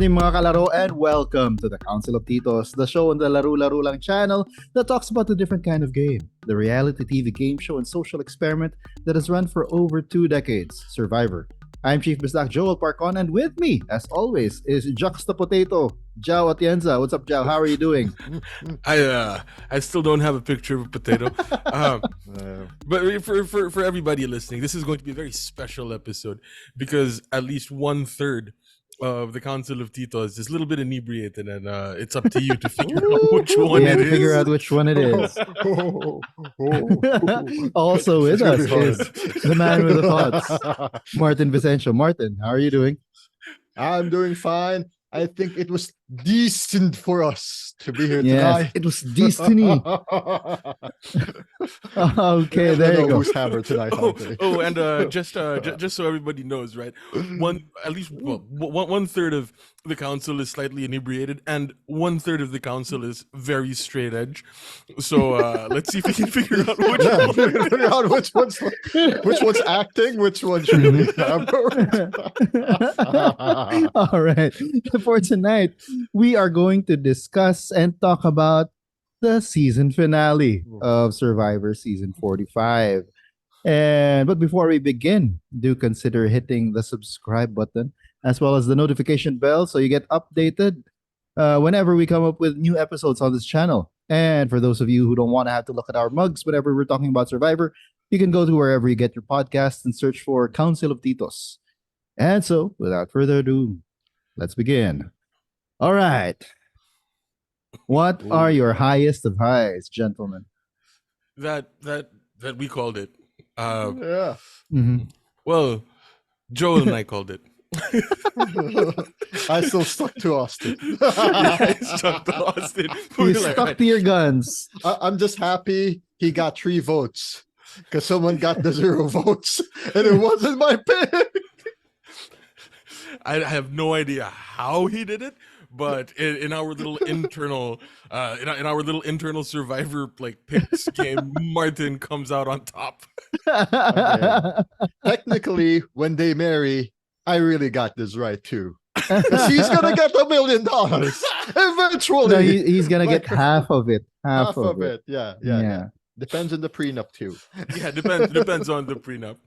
morning mga kalaro and welcome to the Council of Titos, the show on the Laro-Laro lang channel that talks about a different kind of game, the reality TV game show and social experiment that has run for over 2 decades, Survivor. I'm Chief Bisdak Joel Parcon, and with me, as always, is Juxta Potato, Jao Atienza. What's up, Jao? How are you doing? I still don't have a picture of a potato. But for everybody listening, this is going to be a very special episode because at least 1/3 of the Council of Titos is a little bit inebriated, and it's up to you to figure out which one Yeah, it to is. figure out which one it is. Also with us is the man with the thoughts, Martin Vicencio. Martin, how are you doing? I'm doing fine. I think it was decent for us to be here Yes, tonight. it was destiny. Okay, there you go. Who's hammer tonight? And just so everybody knows, right? One third of the council is slightly inebriated, and 1/3 of the council is very straight edge. So let's see if we can figure out which one's acting, which one should be hammer. All right. For tonight, we are going to discuss and talk about the season finale of Survivor Season 45. But before we begin, do consider hitting the subscribe button as well as the notification bell so you get updated whenever we come up with new episodes on this channel. And for those of you who don't want to have to look at our mugs whenever we're talking about Survivor, you can go to wherever you get your podcasts and search for Council of Titos. And so, without further ado, let's begin. All right. What are your highest of highs, gentlemen? that we called it. Yeah. Well, Joel and I called it. I still stuck to Austin. I stuck to Austin. You stuck to your guns. I'm just happy he got 3 votes because someone got the 0 votes and it wasn't my pick. I have no idea how he did it, but in our little internal in our little internal Survivor picks game, Martin comes out on top. Okay. Technically, when they marry, I really got this right too. Because he's gonna get $1 million eventually. No, he's gonna get half of it. Half of it. Yeah. Depends on the prenup too. Yeah, depends on the prenup.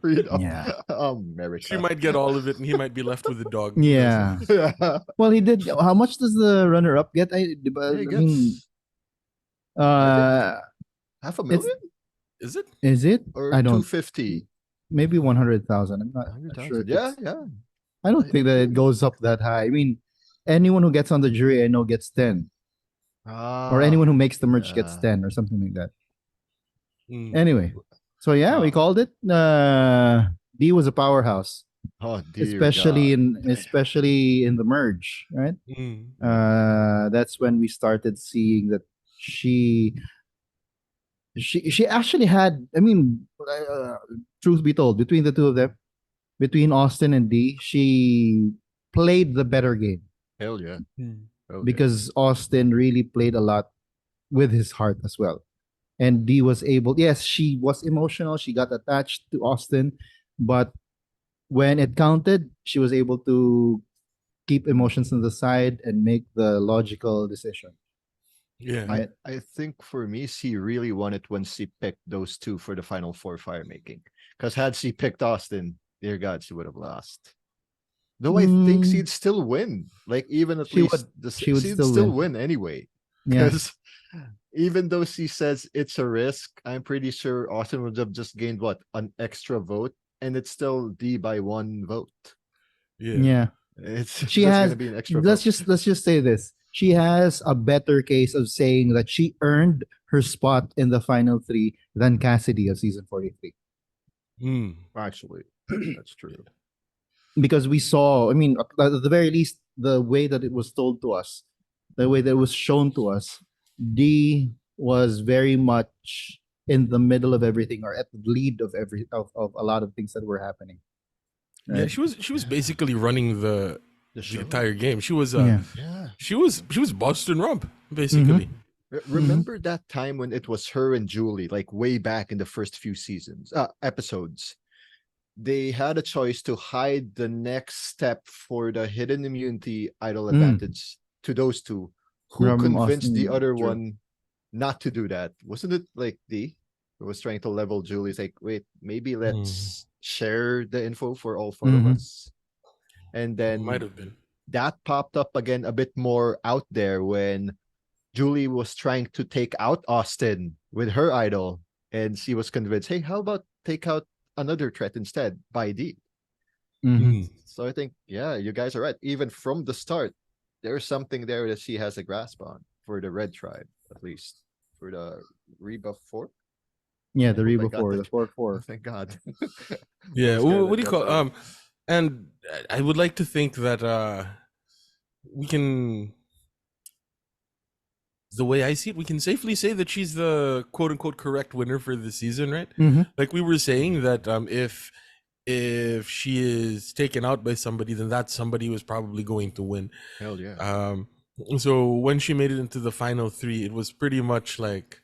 Yeah. America. She might get all of it, and he might be left with a dog. Yeah. Yeah. Well, he did. How much does the runner-up get? I mean, half a million Is it? is it? or I don't. 250. Maybe 100,000. I'm not 100,000. sure. Yeah. I don't think that it goes up that high. I mean, anyone who gets on the jury, I know, gets 10, or anyone who makes the merch gets 10, or something like that. Anyway, so yeah, we called it. D was a powerhouse, Oh dear especially God. especially in the merge, right? That's when we started seeing that she actually had. I mean, truth be told, between the two of them, between Austin and D, she played the better game Hell yeah. because Austin really played a lot with his heart as well. And D was able, yes, she was emotional. She got attached to Austin, but when it counted, she was able to keep emotions on the side and make the logical decision. Yeah. I think for me, she really won it when she picked those two for the final 4 fire making. Because had she picked Austin, dear God, she would have lost. Though I think she'd still win. Like even at She least would she'd still still win. win anyway. Yeah. Because even though she says it's a risk, I'm pretty sure Austin would have just gained an extra vote, and it's still D by 1 vote. Yeah. It's She just has. gonna be an extra Let's vote. just say this. She has a better case of saying that she earned her spot in the final 3 than Cassidy of season 43. Actually, that's true. Because we saw, I mean, at the very least, the way that it was told to us, the way that it was shown to us, D was very much in the middle of everything, or at the lead of of a lot of things that were happening. Yeah, Right? she was basically running the show. entire game. She was Yeah. she was Boston Rump basically. Remember that time when it was her and Julie, like way back in the first few episodes, they had a choice to hide the next step for the hidden immunity idol Mm. advantage to those two. Who From convinced the Austin, other true. one not to do that? Wasn't it like D who was trying to level Julie's like, wait, maybe let's share the info for all 4 of Mhm. us. And Might then have been. that popped up again a bit more out there when Julie was trying to take out Austin with her idol, and she was convinced, hey, how about take out another threat instead by D? Mhm. So I think, yeah, you guys are right. Even from the start, there's something there that she has a grasp on for the red tribe, at least for the rebuff 4. Yeah, I the hope I Reba got 4, that. the 4 Oh, 4. thank God. Yeah. I'm scared What I do you got call that wrong. and I would like to think that we can, the way I see it, we can safely say that she's the quote unquote correct winner for the season, right? Mhm. Like we were saying that if she is taken out by somebody, then that somebody was probably going to win. Hell yeah. So when she made it into the final 3, it was pretty much like,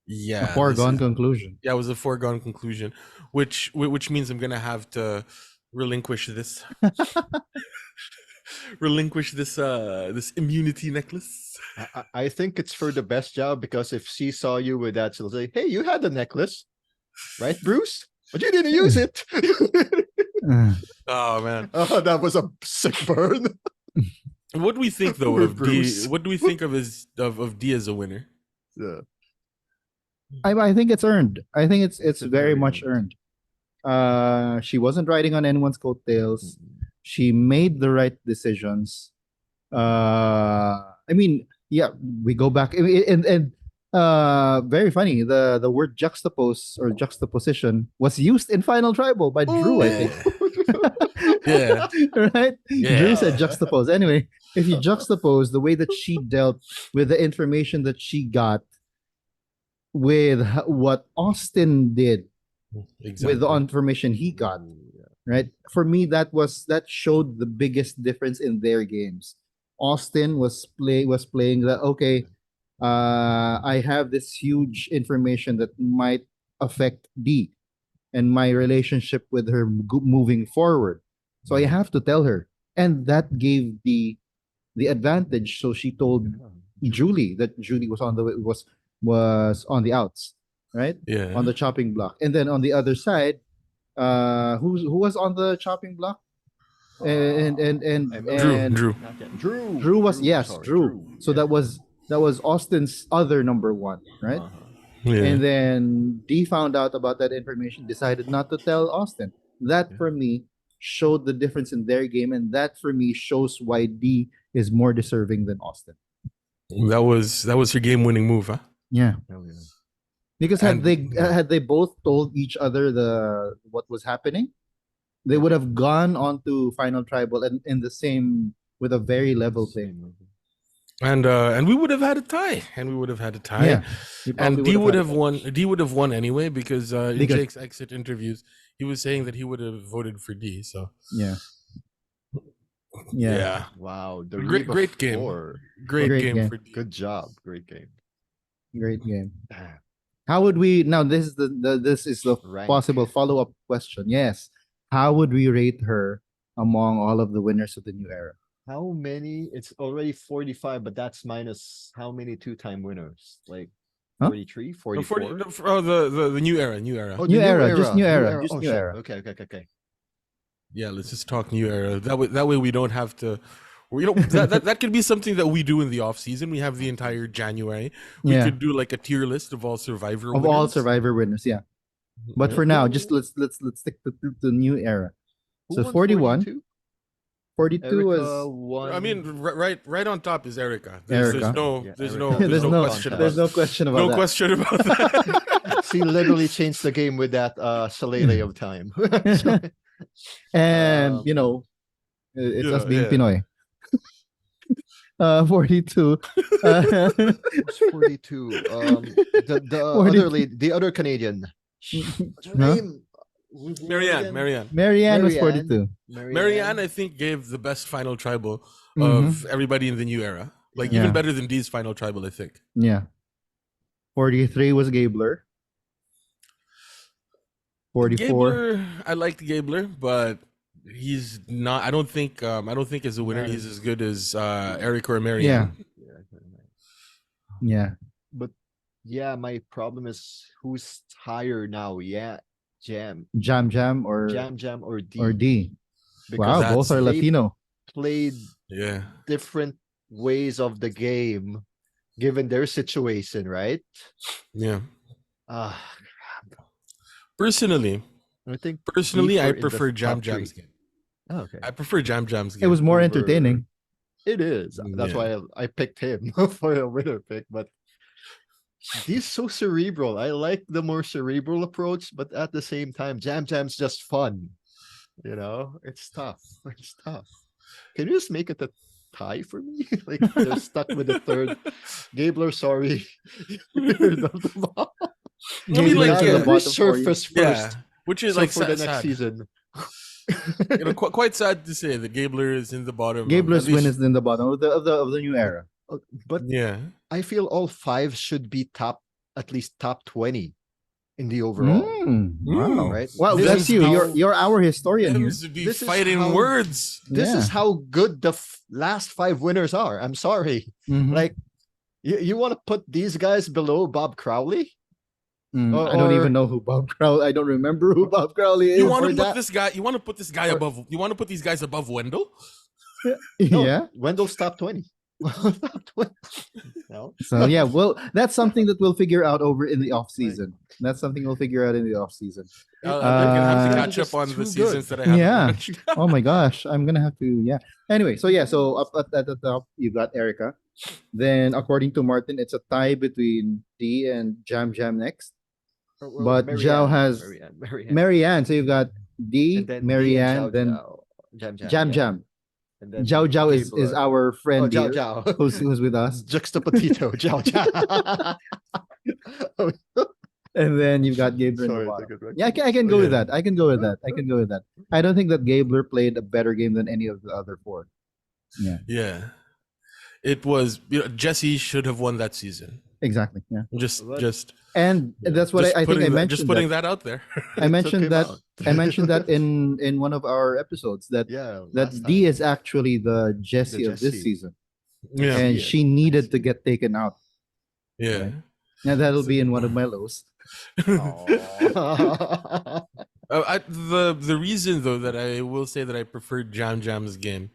A yeah, this foregone is, conclusion. yeah, it was a foregone conclusion, which means I'm gonna have to relinquish this this immunity necklace. I think it's for the best job because if she saw you with that, she'll say, hey, you had a necklace, right, Bruce? But you didn't use it. Uh, Oh man, Oh, that was a sick burn. what do we think though Poor of D? Bruce. What do we think of his of D as a winner? Yeah. I think it's earned. I think it's a very much earned. earned. She wasn't riding on anyone's coattails. She made the right decisions. I mean, yeah, we go back and very funny. The word juxtapose or juxtaposition was used in Final Tribal by Drew, I think. Yeah, Right? Drew said yeah, juxtapose. Anyway, if you juxtapose the way that she dealt with the information that she got with what Austin did with the exactly. information he got, right? For me, that showed the biggest difference in their games. Austin was playing the okay. I have this huge information that might affect D and my relationship with her moving forward. So I have to tell her, and that gave the advantage. So she told Julie that Julie was on the was on the outs, right? Yeah. On the chopping block, and then on the other side, who was on the chopping block? And Drew. Not yet. Drew. Drew was, Drew. yes, Sorry, Drew. Drew. So that was Austin's other number one, right? Yeah. And then D found out about that information, decided not to tell Austin. That for me showed the difference in their game, and that for me shows why D is more deserving than Austin. That was her game winning move, huh? Yeah, Hell yeah. because And- had they both told each other the what was happening, they would have gone on to Final Tribal and in the same with a very level thing. And we would have had a tie. And we would have had a tie. Yeah, we probably And D would had have a- won. D would have won anyway because in Because- Jake's exit interviews, he was saying that he would have voted for D. So Yeah. Yeah. Wow. The Great- Reba great game. 4. great, Great game, game. for D. Good job. Great game. Great game. How would we now? This is this is the Rank. possible follow up question. Yes, how would we rate her among all of the winners of the new era? How many? It's already 45, but that's minus how many 2-time winners? Like Huh? 43, No, 44? the new era, new era. Oh, New the era, just new era, just Oh, new shit. era. Okay. Yeah, let's just talk new era. That way we don't have to. You know that could be something that we do in the off season. We have the entire January. We Yeah. could do like a tier list of all Survivor Of all winners. Survivor winners, yeah. But for now, just let's stick to the new era. Who So won 41, 42? 42 Erica was won. I mean, right on top is Erica. There's Erica. no Yeah, there's Erica. no There's there's no no question there's about no question about no that. question about that. she literally changed the game with that shillelagh of time. So, And Um, you know, it's us Yeah, being yeah. Pinoy. 42. who's 42? The 42. other lady, the other Canadian. What's her Huh? name? Who's the name Marianne, again? Marianne. Marianne was Marianne. 42. Marianne, I think, gave the best final tribal Mhm. of everybody in the new era. Like Yeah. even better than D's final tribal, I think. Yeah. 43 was Gabler. 44. Gabler, I liked Gabler, but he's not. I don't think as a winner he's as good as Eric or Yeah. Marianne. Yeah. But yeah, my problem is who's higher now? Yeah, Jam, Jam Jam or Jam or D. or D. Because Wow, both That's- are they Latino. played Yeah, different ways of the game given their situation, right? yeah. Uh, Personally, I think personally, I deeper in the prefer Jam top three. Jam's game. Oh, okay. I prefer Jam Jam's It game. was more Over- entertaining. It is. That's Yeah. why I picked him for a winner pick. But he's so cerebral. I like the more cerebral approach, but at the same time, Jam Jam's just fun. You know, it's tough. It's tough. Can you just make it a tie for me? Like they're stuck with the third. Gabler, sorry. You're the bottom. I mean, like, gotta yeah, resurface first. yeah, which is So like for the sad. next season. You know, quite sad to say that Gabler is in the bottom. Gabler's at least- win is in the bottom of the new era. But Yeah, I feel all five should be at least top 20 in the overall. Wow. Right? Well, This that's is you. how- You're our historian here. Them's to be This is fighting how- words. This Yeah. is how good the last five winners are. I'm sorry. Mhm. Like, you want to put these guys below Bob Crowley? I don't or- even know who Bob Crowley. I don't remember who Bob Crowley is. You want or to put that- this guy? You want to put this guy or- above? You want to put these guys above Wendell? No, Yeah. Wendell's top 20. Top 20. No? So yeah, well, that's something that we'll figure out over in the off season. That's something we'll figure out in the off season. I'm gonna have to Uh, catch up on Just the too seasons good. that I haven't Yeah. watched. Oh my gosh, I'm gonna have to. Yeah. Anyway, so yeah, so up at the top you got Erica. Then according to Martin, it's a tie between D and Jam Jam next. But Zhao has Marianne. Marianne. So you've got D, And then D and Marianne, Zhao then Zhao. Jam yeah. Jam. And then Zhao Zhao is Gabler. our friend Oh, Zhao here, Zhao. who's with us. Juxtapotito. Zhao Zhao. And then you've got Gabler in Sorry, the I bottom. took it back. Yeah, I can go with Yeah. that. I can go with that. I can go with that. I don't think that Gabler played a better game than any of the other four. Yeah, Yeah, it was. Jesse should have won that season. exactly. Yeah, Just and that's what just I think putting I that- mentioned. Just putting that out there. I mentioned him that. out. I mentioned that in one of our episodes that Yeah. that last D time. is actually the Jessie of this Jessie. season, Yeah, and see it. she needed to get taken out. yeah. Right. Now that'll be in one of my lows. Aw. The reason though that I will say that I preferred Jam Jam's game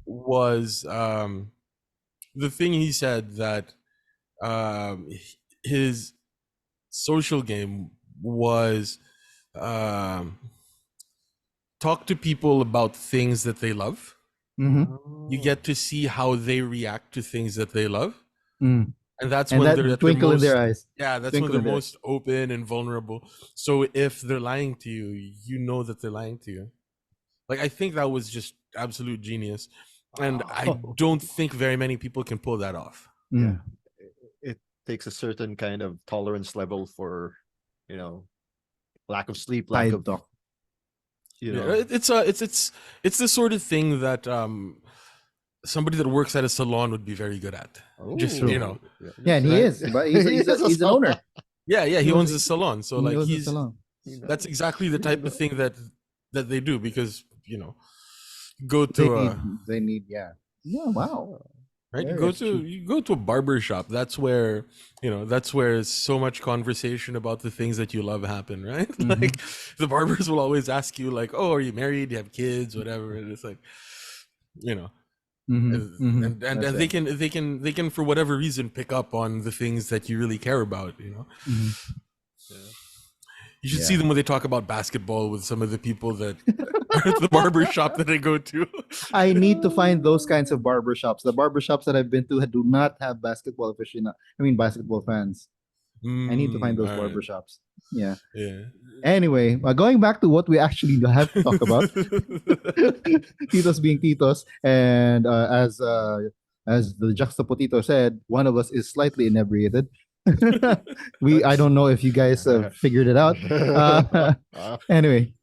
was the thing he said that his social game was talk to people about things that they love. Mm-hmm. You get to see how they react to things that they love, Mm. and that's And when that they're at twinkle their in their most- eyes. Yeah, that's when Twinkle they're in their- most open and vulnerable. So if they're lying to you, you know that they're lying to you. Like, I think that was just absolute genius. And I Wow. don't think very many people can pull that off. Mm. It takes a certain kind of tolerance level for, lack of sleep, lack Side of, talk. Yeah, it's the sort of thing that somebody that works at a salon would be very good at. Just, Oh, you know. Yeah, and he Right. is, but he's He is a an owner. Yeah, he He owns owns- a salon. So He like owns a he's salon. that's exactly the type of thing that they do because go They to need, they need, yeah. Yeah, wow. right Yeah, you go it's to true. you go to a barber shop. That's where so much conversation about the things that you love happen, right? Mhm. Like the barbers will always ask you like, oh, are you married, do you have kids, whatever, and it's like Mhm, and, mhm. and, and, That's and they can for whatever reason pick up on the things that you really care about. Mhm. You should Yeah. see them when they talk about basketball with some of the people that are at the barber shop that I go to. I need to find those kinds of barbershops. The barbershops that I've been to do not have basketball basketball fans. I need to find those Alright. barbershops. Yeah. Yeah. Anyway, going back to what we actually have to talk about, Titos being Titos, and as the Juxtapotito said, one of us is slightly inebriated. I don't know if you guys figured it out. Anyway,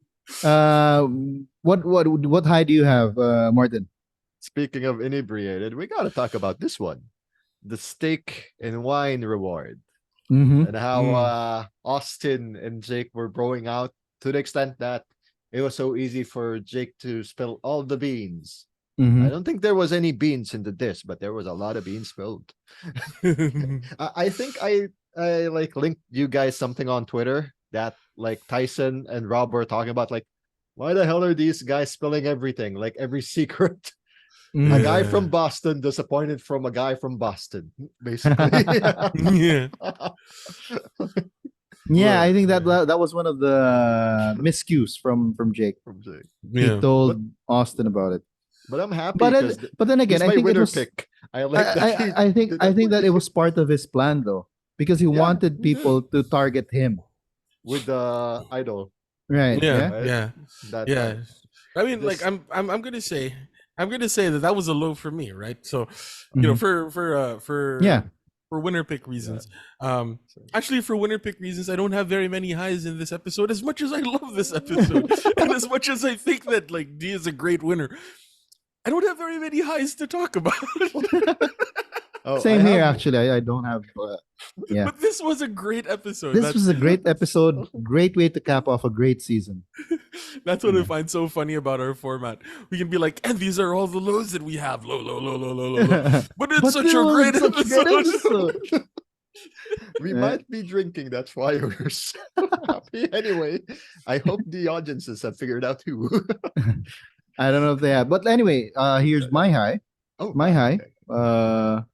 what high do you have, Martin? Speaking of inebriated, we got to talk about this one, the steak and wine reward, Mm-hmm. and how Austin and Jake were broing out to the extent that it was so easy for Jake to spill all the beans. Mhm. I don't think there was any beans in the dish, but there was a lot of beans spilled. I think I like linked you guys something on Twitter that like Tyson and Rob were talking about, like, why the hell are these guys spilling everything? Like every secret. A guy Yeah. from Boston disappointed from a guy from Boston, basically. Yeah. Yeah, I Well, think that was one of the miscues from Jake. from Jake. He Yeah. told But Austin about it. but I'm happy because But then again, he's I my think it winner was pick. I like that he did I that think for that me. it was part of his plan though, because he Yeah, wanted people to target him. with the idol, Right? Yeah. Yeah. right? Yeah. That Yeah. time. I mean, like, This I'm gonna say, that that was a low for me, right? So, Mhm. Yeah. for winner pick yeah. reasons, actually, for winner pick reasons, I don't have very many highs in this episode. As much as I love this episode, and as much as I think that like D is a great winner, I don't have very many highs to talk about. Oh, Same here. Actually, I don't have. Yeah. But this was a great episode. This was a great episode. Great way to cap off a great season. That's what I Yeah. find so funny about our format. We can be like, and these are all the lows that we have. Low, low, low, low, low, low, low. But it's such a great episode. we Yeah. might be drinking. That's why we're so happy. Anyway, I hope the audiences have figured out who. I don't know if they have, but anyway, here's my high. Oh, My high. okay.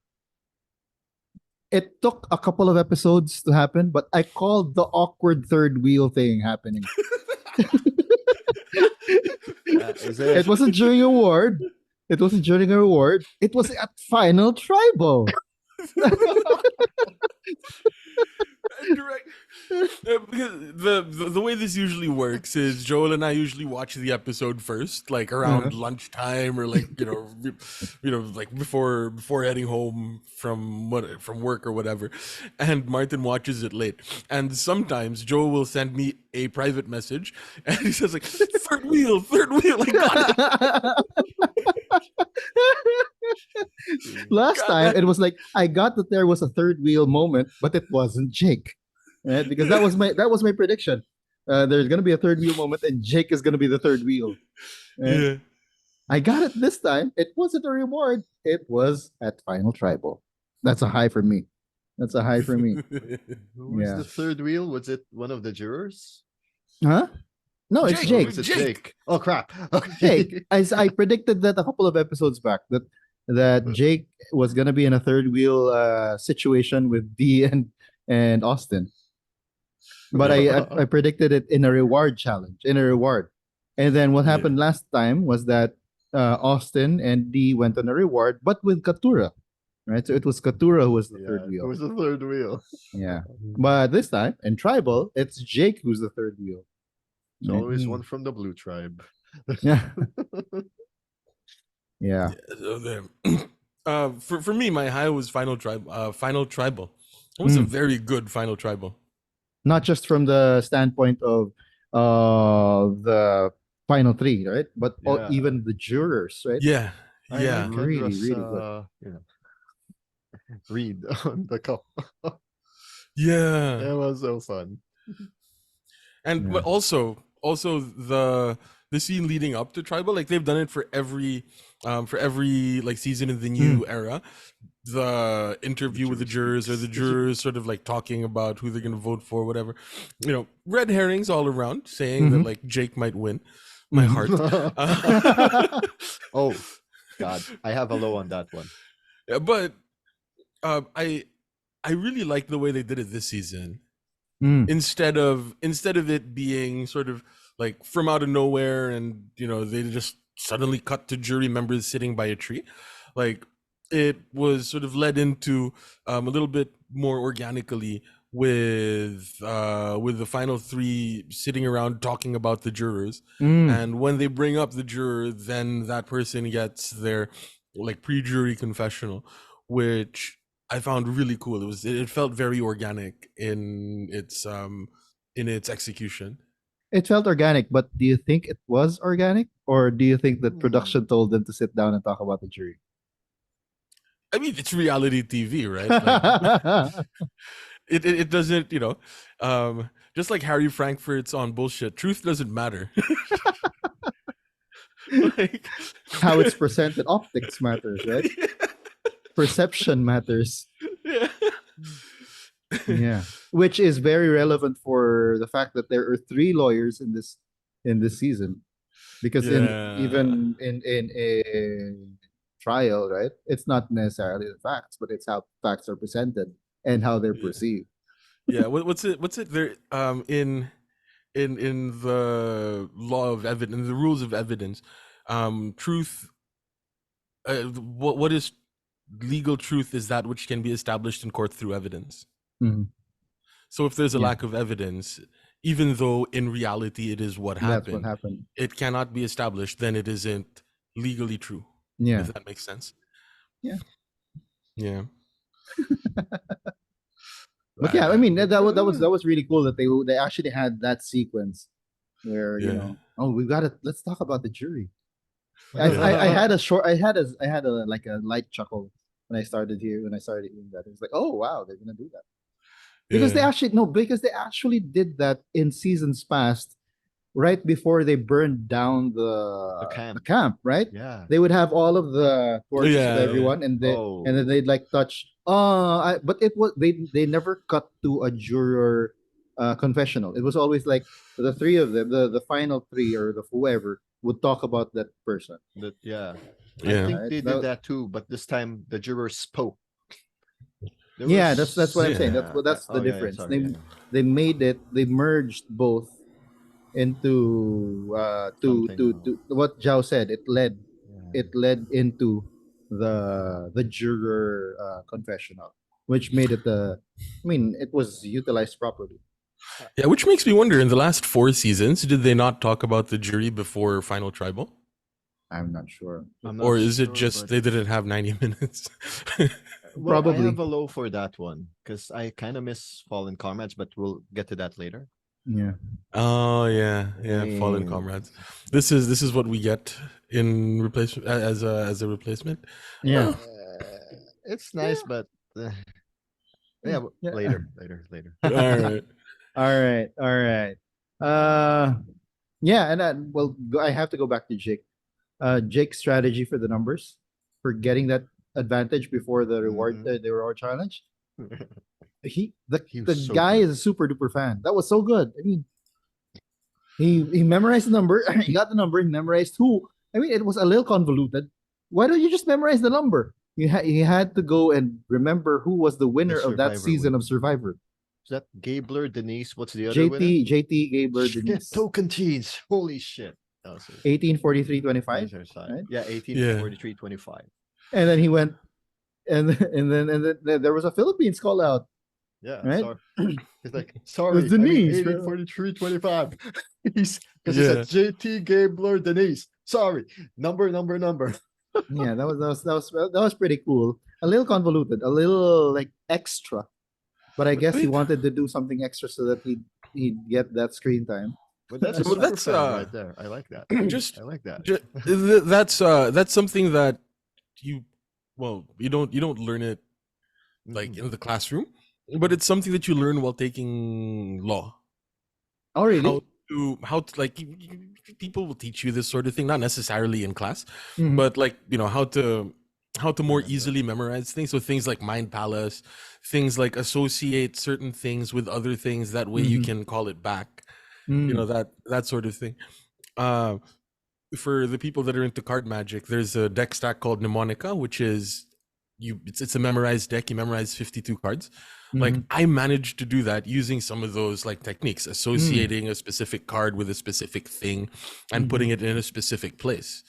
It took a couple of episodes to happen, but I called the awkward third wheel thing happening. Is It it? wasn't during a award. It wasn't during a award. It was at final tribal. Direct. Because the way this usually works is Joel and I usually watch the episode first, like around lunchtime or like like before heading home from work or whatever, and Martin watches it late. And sometimes Joel will send me a private message, and he says like third wheel, I got it. Last God, time it was like I got that there was a third wheel moment, but it wasn't Jake, right? Because that was my prediction. There's gonna be a third wheel moment, and Jake is gonna be the third wheel. Right? Yeah. I got it this time. It wasn't a reward. It was at final tribal. That's a high for me. That's a high for me. Who was Yeah. the third wheel? Was it one of the jurors? Huh? No, it's Jake. Jake. Or was it Jake. Jake? Oh crap! Okay. Jake. I predicted that a couple of episodes back that Jake was gonna be in a third wheel situation with D and Austin. But I predicted it in a reward challenge, in a reward. And then what Yeah. happened last time was that Austin and D went on a reward, but with Katura. Right? So it was Katura who was the third Who wheel. was the third wheel? Yeah. But this time in tribal, it's Jake who's the third wheel. It's Right? always one from the blue tribe. Yeah. Yeah. So there. For me, my high was final tribal. It was a very good final tribal. Not just from the standpoint of the final three, right? But Yeah. even the jurors, right? Yeah, I yeah, like Really, Kendra's, really good. read on the cup. yeah. It was so fun. And Yeah. but also the scene leading up to tribal, like they've done it for every like season in the new era. The interview with the jurors, or the jurors sort of like talking about who they're going to vote for, whatever. Red herrings all around, saying that like Jake might win. My heart. Oh God, I have a low on that one. Yeah, but I really like the way they did it this season. Instead of it being sort of like from out of nowhere, and they just suddenly cut to jury members sitting by a tree, like it was sort of led into a little bit more organically with the final three sitting around talking about the jurors. And when they bring up the juror, then that person gets their like pre-jury confessional, which I found really cool. It felt very organic in its execution. It felt organic, but do you think it was organic, or do you think that production told them to sit down and talk about the jury? I mean, it's reality TV, right? Like, it doesn't, just like Harry Frankfurt's on bullshit. Truth doesn't matter. Like, How it's presented, optics matters, right? yeah, Perception matters. yeah. Yeah, which is very relevant for the fact that there are three lawyers in this season, because in Yeah. even in a trial, right? It's not necessarily the facts, but it's how facts are presented and how they're Yeah. perceived. Yeah. What's it there in the law of evidence, in the rules of evidence, truth, what is legal truth is that which can be established in court through evidence. Mhm. So if there's a Yeah, lack of evidence, even though in reality it is what that's what happened, happened. it cannot be established, then it isn't legally true. Yeah, If that makes sense. yeah. Yeah. But yeah, I mean that Uh, was really cool that they actually had that sequence where Yeah. oh, we got to let's talk about the jury. Yeah. I had a short I had a like a light chuckle when I started hearing that. It was like, oh wow, they're gonna do that. Because they Yeah. actually no, because they actually did that in seasons past, right before they burned down the the camp. camp, right? Yeah. They would have all of the torches of Yeah. Yeah. everyone, and then Oh, they'd like touch. But it was they never cut to a juror confessional. It was always like the three of them, the final three or the whoever would talk about that person. yeah. I Yeah. think Right? they did that too, but this time the jurors spoke. There Yeah, that's what was I'm saying. Yeah. That's the oh yeah, difference. sorry. Yeah, yeah. They made it. They merged both into Something to what Zhao said. yeah. It led into the juror confessional, which made it I mean, it was utilized properly. Yeah, which makes me wonder, in the last 4 seasons, did they not talk about the jury before Final Tribal? I'm not sure. I'm Or not is it sure, just but they didn't have 90 minutes? well, I have Probably. a low for that one because I kind of miss Fallen Comrades, but we'll get to that later. Yeah. Oh yeah, yeah, Fallen Eh, Comrades. This is what we get in replacement, as a replacement. Yeah. it's nice, but yeah, Yeah. later. All right. All right. All right. Uh yeah, and well I have to go back to Jake. Jake's strategy for the numbers, for getting that advantage before Mhm. the reward challenge. He was The so guy good. is a super duper fan. That was so good. I mean, he memorized the number. He got the number. He memorized who. I mean, it was a little convoluted. Why don't you just memorize the number? He had to go and remember who was the The winner of that Survivor season winner. of Survivor. Is that Gabler, Denise? What's the other winner? JT Gabler Shit, Denise. token cheese. Holy shit. That was 1843-25, right? right? Yeah, Yeah. 1843-25. And then he went and then there was a Philippines call out, Yeah, right? sorry. He's like, It was sorry, I mean Denise, bro. 1843-25. He's because he Yeah. said JT Gabler Denise. Sorry. Number. Yeah, that was pretty cool. A little convoluted, a little like extra, but I guess he Wait, wanted to do something extra so that he'd get that screen time. But that's a well, super that's fan right there. I like that. just I like that. that's something that you you don't learn it like Mhm. in the classroom, but it's something that you learn while taking law. Oh, really? How to like people will teach you this sort of thing, not necessarily in class, Mhm. but like how to more like that. easily memorize things. So things like mind palace, things like associate certain things with other things, that way you Mhm. can call it back, Mm. that sort of thing. uh for the people that are into card magic, there's a deck stack called Mnemonica, which is it's a memorized deck. You memorize 52 cards. Like, Mhm. I managed to do that using some of those like techniques, Mm. associating a specific card with a specific thing and putting it in a specific place.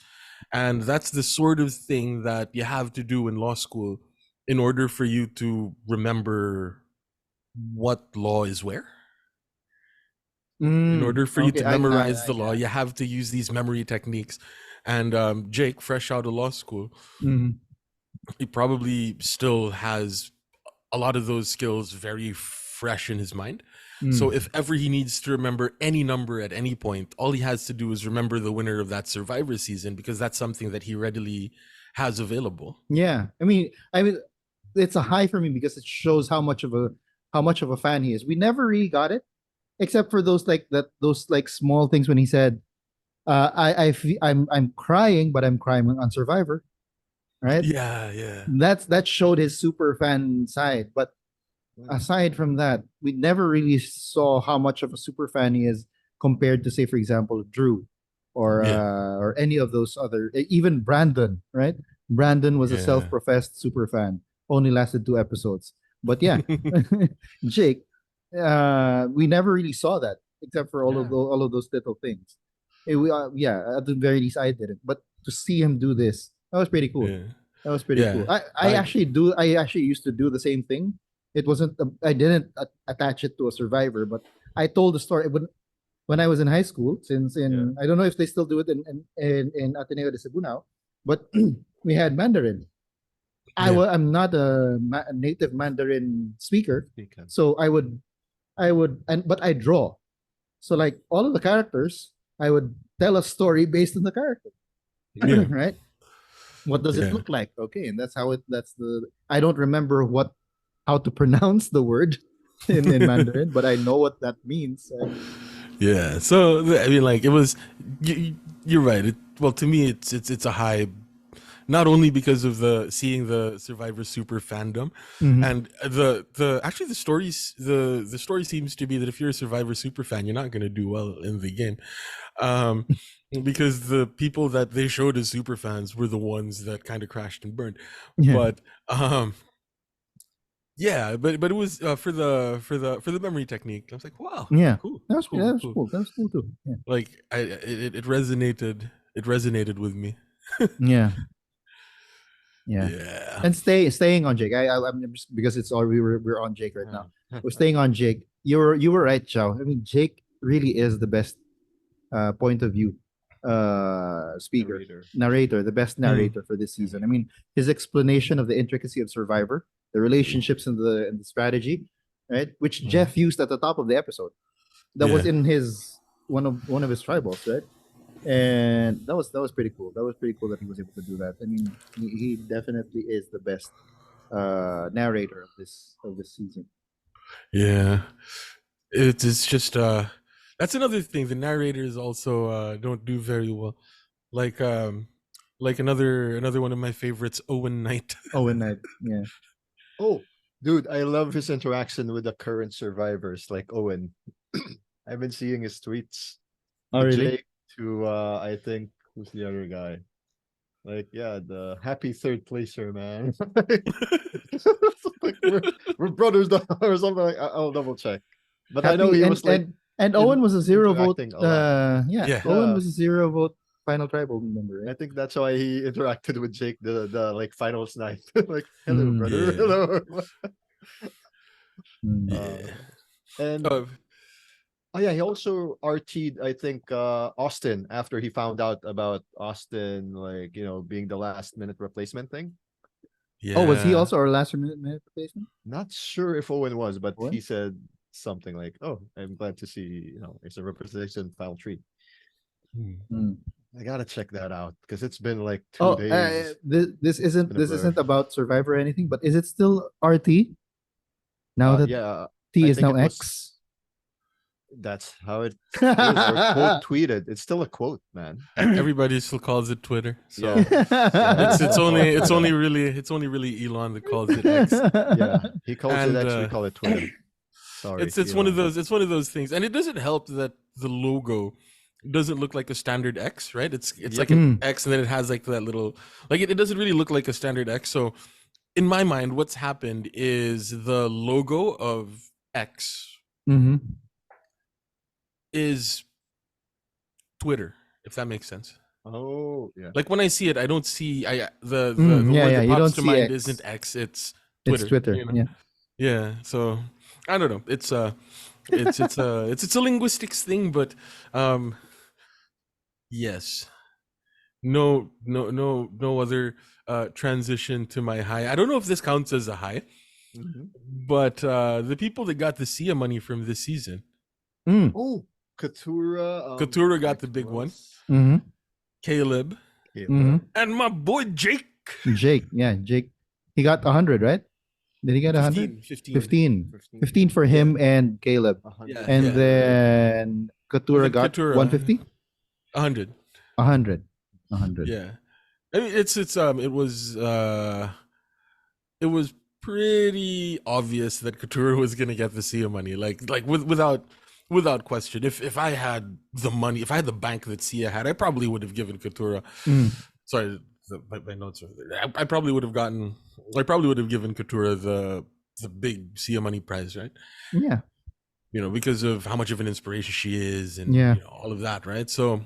And that's the sort of thing that you have to do in law school in order for you to remember what law is where. In Mm. order for you Okay, to memorize the law, yeah. you have to use these memory techniques. And Jake, fresh out of law school, Mhm. he probably still has a lot of those skills very fresh in his mind. So Mm. if ever he needs to remember any number at any point, all he has to do is remember the winner of that Survivor season, because that's something that he readily has available. Yeah, I mean, it's a high for me because it shows how much of a fan he is. We never really got it, except for those like small things when he said, I'm crying, but I'm crying on Survivor, right? Yeah. That showed his super fan side. But aside from that, we never really saw how much of a super fan he is compared to, say, for example, Drew Yeah. or any of those other, even Brandon, right? Brandon was a Yeah. self-professed super fan, only lasted 2 episodes. But yeah, Jake, we never really saw that except for all of those little things. Yeah, at the very least, I didn't. But to see him do this, that was pretty cool. Yeah. That was pretty Yeah. cool. I actually used to do the same thing. It wasn't I didn't attach it to a survivor, but I told the story when I was in high school. Since in I don't know if they still do it in Ateneo de Cebu now, but we had Mandarin. Yeah. I'm not a native Mandarin speaker, Speaking. so but I draw. So like all of the characters, I would tell a story based on the character, Yeah. right? What does it Yeah. look like? Okay, and I don't remember how to pronounce the word in Mandarin, but I know what that means. Yeah. So I mean, like, it was. You're right. Well, to me, it's a high. Not only because of seeing the Survivor Super fandom, and the actually the story seems to be that if you're a Survivor Super fan, you're not going to do well in the game, because the people that they showed as super fans were the ones that kind of crashed and burned. Yeah. But yeah, but it was for the memory technique. I was like, wow, Yeah, cool, that was cool, that was cool. cool. That was cool too. Yeah, Like it resonated. It resonated with me. yeah, yeah. Yeah. And staying on Jake. I'm just because it's all we're on Jake right now. We're staying on Jake. You were right, Chow. I mean, Jake really is the best point of view speaker narrator, the best narrator for this season. I mean, his explanation of the intricacy of Survivor, the relationships and the strategy, right, which Jeff used at the top of the episode. That was Yeah. in his one of his tribals, right? And that was pretty cool. That was pretty cool that he was able to do that. I mean, he definitely is the best narrator of this season. Yeah. It's just that's another thing. The narrators also don't do very well. Like another one of my favorites, Owen Knight. Owen Knight, yeah. Oh, dude, I love his interaction with the current survivors, like Owen. I've been seeing his tweets. Oh, To really? Jake, to I think who's the other guy? Like, yeah, the happy third placer, man. Like, we're brothers or something like. I'll double check. But I know Happy he was like and Owen was a zero vote. interacting a lot. Yeah, Yeah. Owen Yeah. was a zero vote final tribal member, I right? think that's why he interacted with Jake the like finals night. Like, hello, brother. Yeah. Hello. Mm. Yeah. And oh yeah, he also RT'd, I think, Austin after he found out about Austin, like, being the last minute replacement thing. Yeah. Oh, was he also our last minute replacement? Not sure if Owen was, but What? he said something like, "Oh, I'm glad to see, it's a representation final tree." Mm. I gotta check that out because it's been like 2 Oh, days. this isn't Been a blur. about Survivor or anything, but is it still RT now that Yeah, T I is think now it was. X? That's how it is, or quote tweeted. It's still a quote, man. Everybody still calls it Twitter. So Yeah. it's only really Elon that calls it X. Yeah, he calls And, it X. We call it Twitter. Sorry, It's one of Elon. those things, and it doesn't help that the logo doesn't look like a standard X, right? It's like an X, and then it has like that little, like, it doesn't really look like a standard X. So in my mind, what's happened is the logo of X Mm-hmm. is Twitter, if that makes sense. Oh, yeah. Like, when I see it, I don't see the Yeah, word yeah, that you pops don't to see mind X. isn't X, it's Twitter. It's Twitter. you know? Yeah. Yeah, so I don't know. It's a linguistics thing, but yes, no other transition to my high. I don't know if this counts as a high, but the people that got the SIA money from this season, Oh, Katura. Katura got the big one. Mm-hmm. Caleb Mm-hmm. and my boy Jake. Jake, yeah, Jake. He got 100, right? Did he get 100? 15. 15. 15. 15 for him and Caleb. 100. Yeah, And yeah. then I Katura think got Katura 150? 100. 100. 100. Yeah. I mean, it was pretty obvious that Couture was gonna get the Sia money, without question. If I had the money, if I had the bank that Sia had, I probably would have given Couture. Mm. Sorry, my notes are there. I probably would have given Couture the big Sia money prize, right? Yeah. Because of how much of an inspiration she is, and Yeah. all of that, right? So.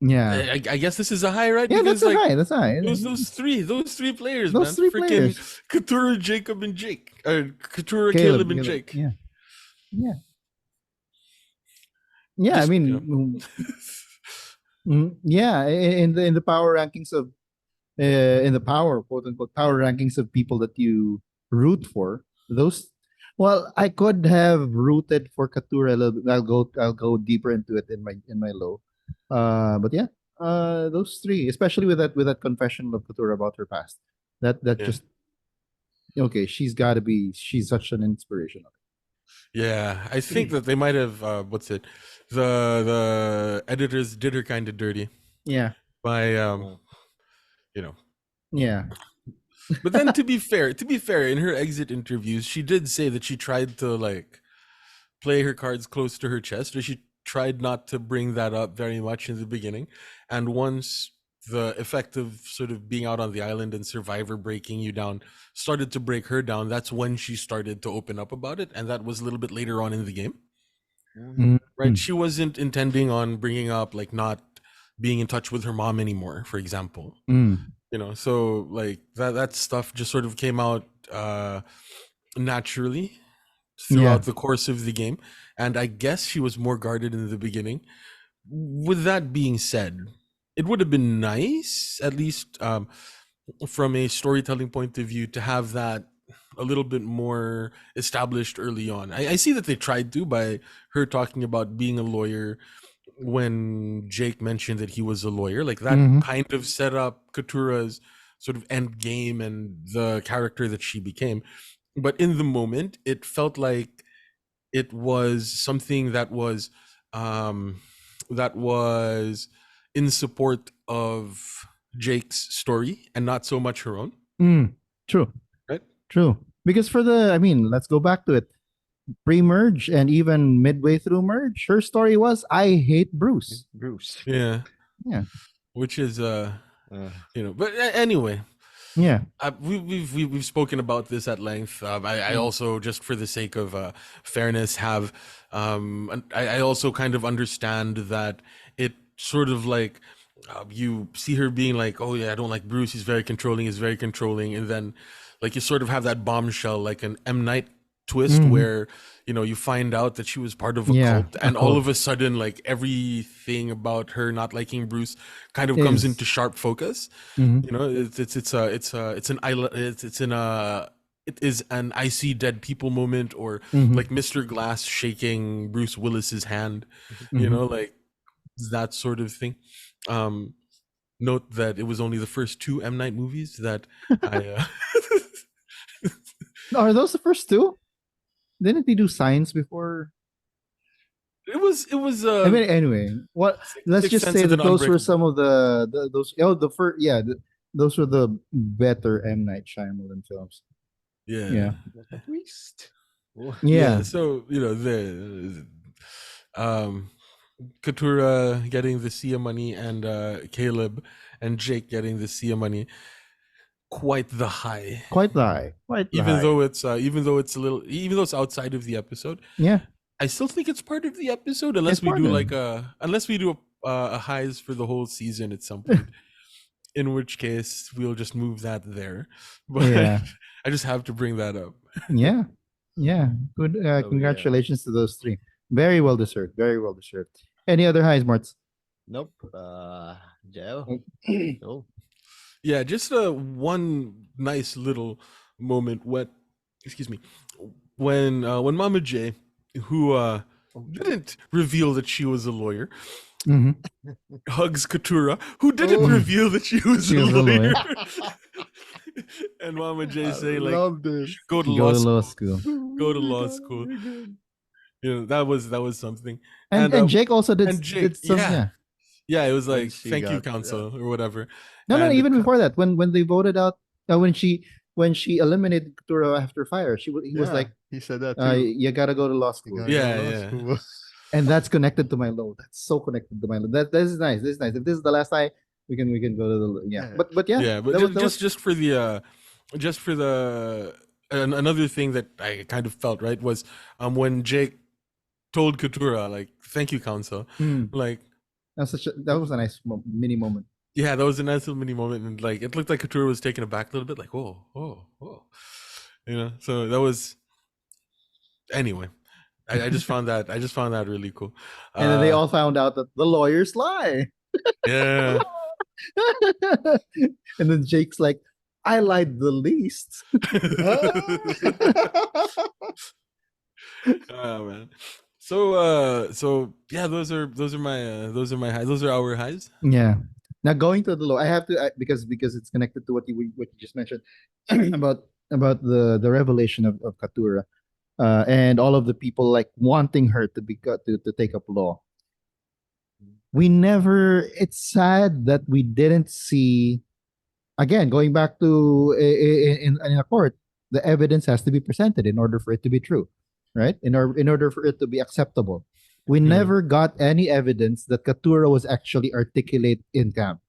Yeah. I guess this is a high, right? Yeah, Because that's a high. That's a high. those three players, Those man, three freaking players. Couture, Jacob, and Jake, or Couture, Caleb, Caleb, and Caleb. Jake. Yeah. Yeah. Yeah, I Just, mean, yeah, in the power rankings of in the power quote unquote power rankings of people that you root for, those well, I could have rooted for Katura a little bit. I'll go deeper into it in my low. But yeah, those three, especially with that confession of Katura about her past. That yeah, just okay, she's such an inspiration. yeah. I think that they might have what's it? The editors did her kind of dirty Yeah. by Oh. you know. Yeah. But then to be fair, in her exit interviews, she did say that she tried to play her cards close to her chest, or she tried not to bring that up very much in the beginning. And once the effect of sort of being out on the island and Survivor breaking you down started to break her down, that's when she started to open up about it. And that was a little bit later on in the game, Mhm. right? She wasn't intending on bringing up not being in touch with her mom anymore, for example. Mm. So that stuff just sort of came out naturally Yeah. throughout the course of the game, and I guess she was more guarded in the beginning. With that being said, it would have been nice, at least from a storytelling point of view, to have that a little bit more established early on. I see that they tried to by her talking about being a lawyer when Jake mentioned that he was a lawyer. Like that Mhm. kind of set up Katura's sort of end game and the character that she became. But in the moment, it felt like it was something that was in support of Jake's story and not so much her own, Mm. True. right? True. Because I mean, let's go back to it. Pre-merge and even midway through merge, her story was I hate Bruce. Bruce. Yeah. Yeah. Which is Uh, but anyway, Yeah. we've spoken about this at length. I also, just for the sake of fairness, have I also kind of understand that it sort of you see her being like, oh yeah, I don't like Bruce. He's very controlling. And then you sort of have that bombshell, like an M Night twist, Mhm. where you find out that she was part of a Yeah, cult, a and all cult. of a sudden, everything about her not liking Bruce kind of Is comes into sharp focus. Mhm. It is an I see dead people moment, or Mhm. like Mr. Glass shaking Bruce Willis's hand, Mhm. that sort of thing. Note that it was only the first two M Night movies that I Are those the first two? Didn't they do Signs before? it was I mean, anyway, what? Let's Sixth just Sense say and then that those were Unbreakable. some of the first those were the better M Night Shyamalan films. Yeah. Yeah. a twist. Oh. Yeah. So the Katura getting the Sia money, and Caleb and Jake getting the Sia money, quite the high. Quite the high. Quite the Even high. though it's even though it's outside of the episode, Yeah. I still think it's part of the episode, It's unless we part do of it. a highs for the whole season at some point. In which case, we'll just move that there. But Yeah. I just have to bring that up. Yeah. Yeah. Good. Yeah. Congratulations to those three. Very well deserved. Very well deserved. Any other highs, Marts? Nope. Joe. No. Yeah, just one nice little moment excuse me, when Mama J, who didn't reveal that she was a lawyer, Mhm. hugs Katura, who didn't Oh. reveal that she was She a was a lawyer. lawyer. and Mama J I saying like, love this. "Go to Go law to law school, school. go Oh to my law God, school." very good. That was something. And Jake also And did Jake, some, yeah. yeah, it was like, Once he "Thank you, got counsel," or whatever. No, no, And even before that, when they voted out, when she eliminated Kuturo after fire, he was yeah, like, he said that too. you gotta go to law You school, gotta go to yeah, law yeah. school. and that's connected to my low. That's so connected to my low. This is nice. This is nice. If this is the last time, we can go to the, yeah. Yeah. But yeah, Yeah, but that was just for the just for the another thing that I kind of felt right was when Jake told Katura like, "Thank you, counsel." mm, Like, that was a nice mini moment. yeah, that was a nice little mini moment, and like it looked like Katura was taken aback a little bit, like, "Whoa, whoa, whoa," So that was anyway. I just found that really cool. And then they all found out that the lawyers lie. Yeah. And then Jake's like, I lied the least. Oh man. So yeah, those are my highs. Those are our highs. Yeah. Now going to the low, I have to because it's connected to what you just mentioned about the revelation of Katura, and all of the people like wanting her to to take up law. We never. It's sad that we didn't see, again, going back to in a court, the evidence has to be presented in order for it to be true, right? In order for it to be acceptable. We Mm. never got any evidence that Katura was actually articulate in camp.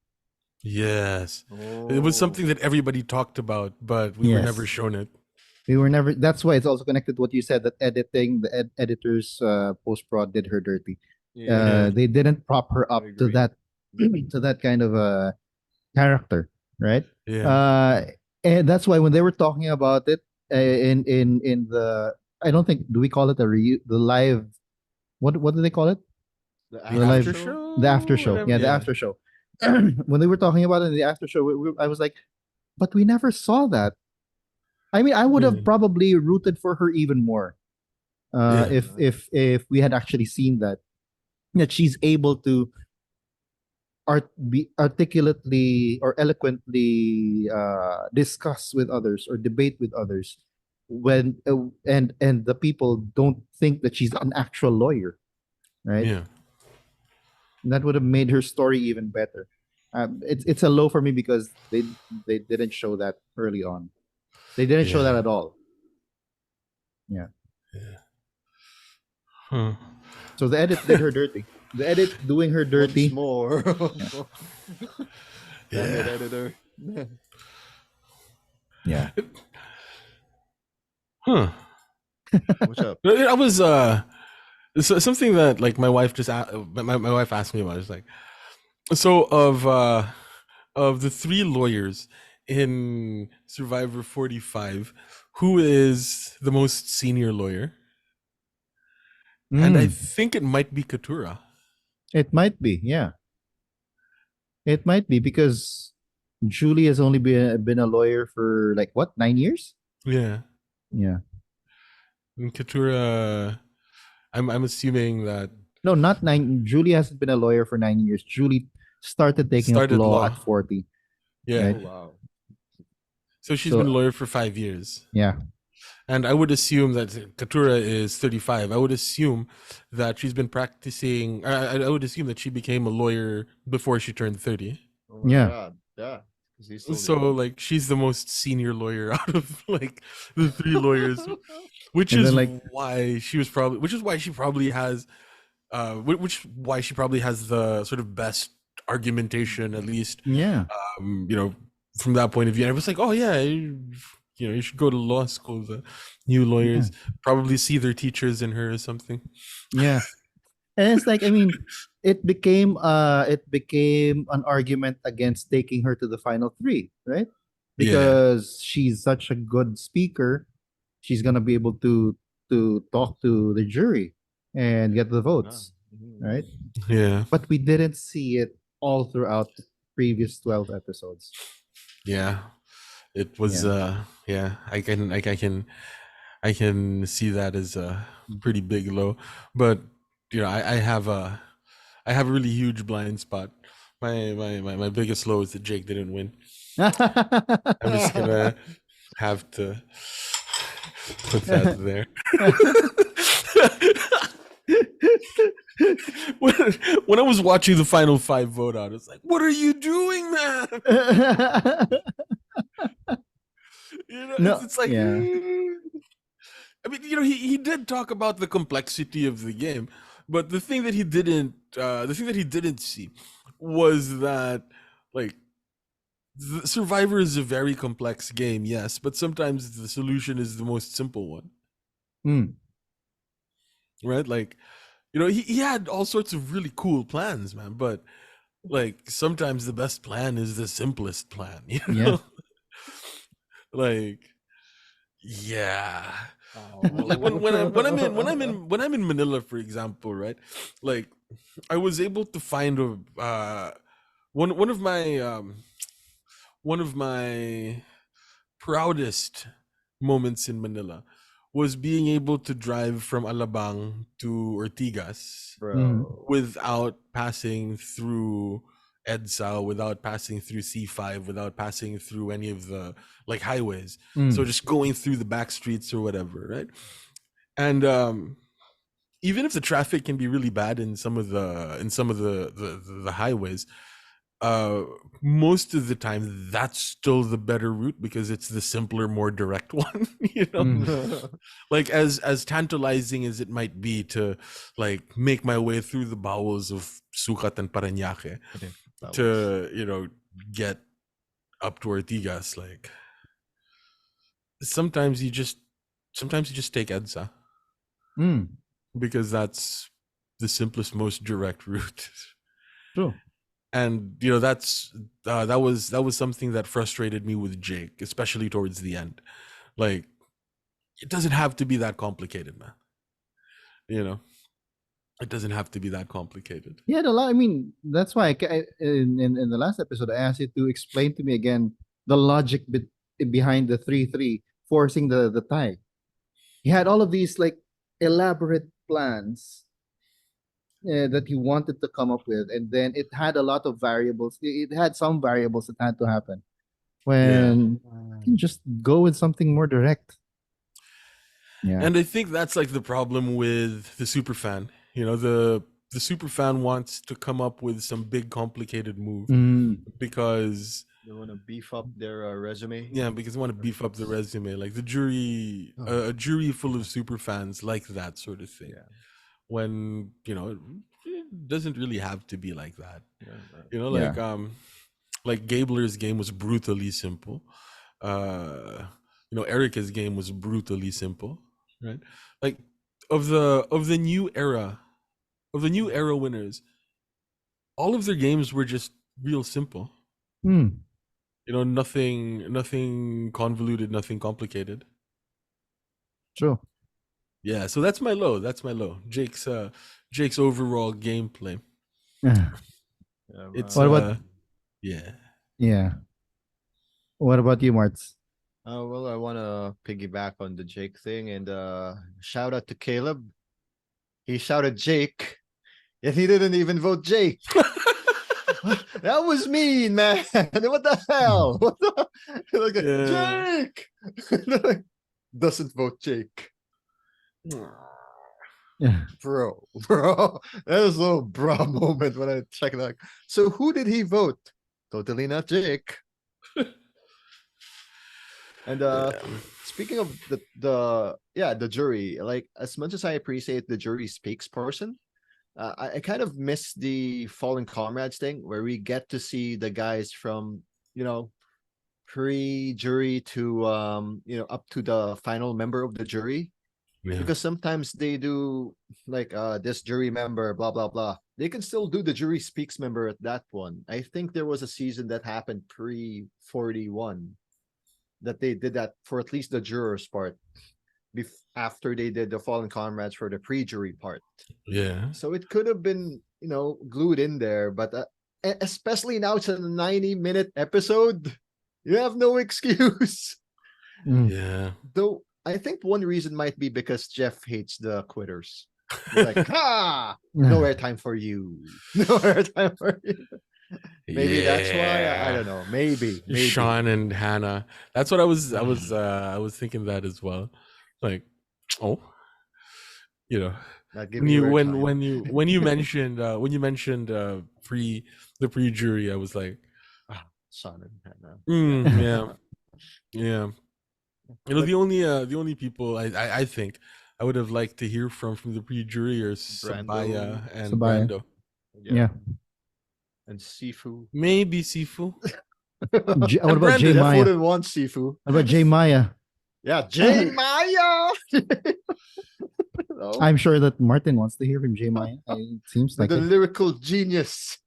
Yes. It was something that everybody talked about, but we were never Yes. shown it. We were never. That's why it's also connected to what you said, that editing, the editors post prod did her dirty. Yeah. They didn't prop her up to agree. that to that kind of a character, right? Yeah. And that's why when they were talking about it in the, I don't think, do we call it the live, what do they call it, The The the live, after show? show? the after show, Whatever. yeah, the after show. When they were talking about it in the after show, I was like, but we never saw that. I mean, I would have Yeah. probably rooted for her even more, Yeah. if we had actually seen that she's able to be articulately or eloquently discuss with others or debate with others, when and the people don't think that she's an actual lawyer, right? Yeah. That would have made her story even better. It's a low for me because they didn't show that early on. They didn't show that Yeah. at all. Yeah. Yeah. Huh. So the edit did her dirty. The edit doing her Once dirty. more. Damn it, Yeah. editor. Yeah. Huh. What's up? I was something that like my wife my wife asked me about. It's like, so of the three lawyers in Survivor 45, who is the most senior lawyer? And I Mm, think it might be Katura. it might be, yeah. It might be because Julie has only been a lawyer for like what, 9 years? Yeah. Yeah. And Katura, I'm assuming that No, not nine. Julie hasn't been a lawyer for 9 years. Julie started taking up started law law. at 40. Yeah. Right. Oh, wow. So she's So been a lawyer for 5 years. yeah. And I would assume that Katura is 35. I would assume that she's been practicing. I would assume that she became a lawyer before she turned 30. Oh my Yeah. God. Yeah. 'Cause he's still So, young. like, she's the most senior lawyer out of like the three lawyers, which And is then, like, why she was probably, which is why she probably has, why she probably has the sort of best argumentation, at least, yeah. from that point of view. And I was like, oh yeah, you should go to law school. The new lawyers probably see their teachers in her or something. Yeah. And it's like, I mean, it became an argument against taking her to the final three, right? Yeah. Because she's such a good speaker, she's gonna be able to talk to the jury and get the votes, right? Yeah. But we didn't see it all throughout the previous 12 episodes. Yeah. It was yeah, I can see that as a pretty big low. But I have a really huge blind spot. My biggest low is that Jake didn't win. I'm just gonna have to put that there. when, when I was watching the final five vote out, it's like, what are you doing, man? No, It's like, yeah. I mean, he did talk about the complexity of the game, but the thing that he didn't see was that, like, the Survivor is a very complex game, yes, but sometimes the solution is the most simple one, Mm, right? Like, he had all sorts of really cool plans, man, but like sometimes the best plan is the simplest plan, yeah. like, yeah. Like Oh. when I'm in Manila, for example, right? Like, I was able to find a one of my proudest moments in Manila was being able to drive from Alabang to Ortigas Mm, Bro. without passing through EDSA, without passing through C5, without passing through any of the like highways. So mm, just going through the back streets or whatever, right? And even if the traffic can be really bad in some of the highways, uh most of the time that's still the better route because it's the simpler, more direct one, mm. like as tantalizing as it might be to like make my way through the bowels of Sucat and Parañaque That was to get up to Ortigas. Like, sometimes you just take EDSA Mm. because that's the simplest, most direct route. True. And that was something that frustrated me with Jake, especially towards the end. Like, it doesn't have to be that complicated, man. You know, it doesn't have to be that complicated. Yeah, the I mean, that's why in the last episode I asked you to explain to me again the logic behind the 3-3 forcing the tie. He had all of these like elaborate plans that he wanted to come up with, and then it had a lot of variables. It had some variables that had to happen Yeah. when you can just go with something more direct. Yeah. And I think that's like the problem with the super fan. The super fan wants to come up with some big complicated move Mm, because they want to beef up their resume. because they want to beef up the resume. Like the jury, a jury full of super fans like that sort of thing. Yeah. When it doesn't really have to be like that. yeah. Like Gabler's game was brutally simple. Erica's game was brutally simple, right? Like, of the new era, winners, all of their games were just real simple. Mm, Nothing convoluted, nothing complicated. true. Yeah, so that's my low. Jake's overall gameplay. Yeah. It's What about yeah. yeah? What about you, Marts? Well, I want to piggyback on the Jake thing and shout out to Caleb. He shouted Jake, yet he didn't even vote Jake. That was mean, man. What the hell? What the? Like, Yeah. Jake doesn't vote Jake, Yeah. bro. That was a little bro moment when I checked that. So who did he vote? Totally not Jake. And speaking of the jury, like as much as I appreciate the jury speaks person, I kind of miss the fallen comrades thing where we get to see the guys from pre-jury to up to the final member of the jury, Yeah. because sometimes they do like this jury member blah blah blah, they can still do the jury speaks member at that one. I think there was a season that happened pre 41 that they did that for at least the jurors part after they did the fallen comrades for the pre-jury part. Yeah. So it could have been glued in there, but especially now it's a 90-minute episode, you have no excuse. Mm. Yeah. Though I think one reason might be because Jeff hates the quitters. He's like, ha, no airtime for you. No airtime for you. Maybe that's why. I Yeah. don't know. Maybe. Sean and Hannah. That's what I was thinking that as well. Like, oh, you know, Not giving you airtime. when you mentioned pre the pre jury, I was like, Son and Hannah. yeah, yeah. But The only people I think I would have liked to hear from the pre jury are Brando. Sabaya and Sabaya. Brando. Yeah. Yeah. And Sifu. Maybe Sifu What and about Jay Brandon. Jeff Maya? wouldn't want Sifu. What about Jay Maya? Yeah, Jay Maya. No? I'm sure that Martin wants to hear from Jay Maya. It seems like The it. lyrical genius.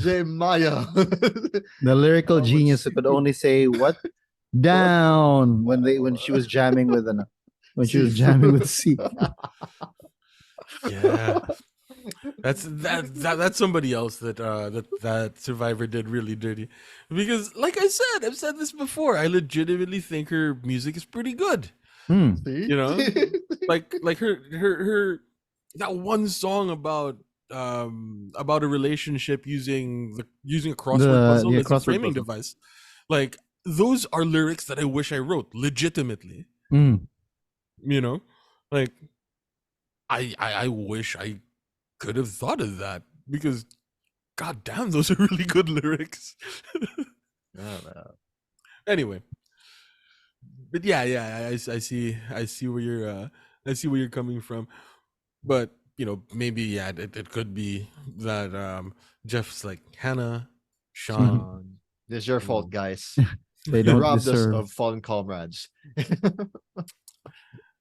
Jay Maya. The lyrical Oh, what's genius who could Sifu? only say what down when she was jamming with Sifu. C. Yeah, that's somebody else that Survivor did really dirty, because like I said, I've said this before. I legitimately think her music is pretty good. Hmm. See? You know, like her that one song about a relationship using a crossword puzzle as a Crossword framing puzzle. device. Like those are lyrics that I wish I wrote legitimately. Hmm. You know, like I wish I could have thought of that, because god damn, those are really good lyrics. Anyway, but yeah, I see where you're coming from. But maybe it could be that Jeff's like Hannah, Sean. Sean. This is your fault, Mm. guys. They You don't robbed us deserve. of fallen comrades. Would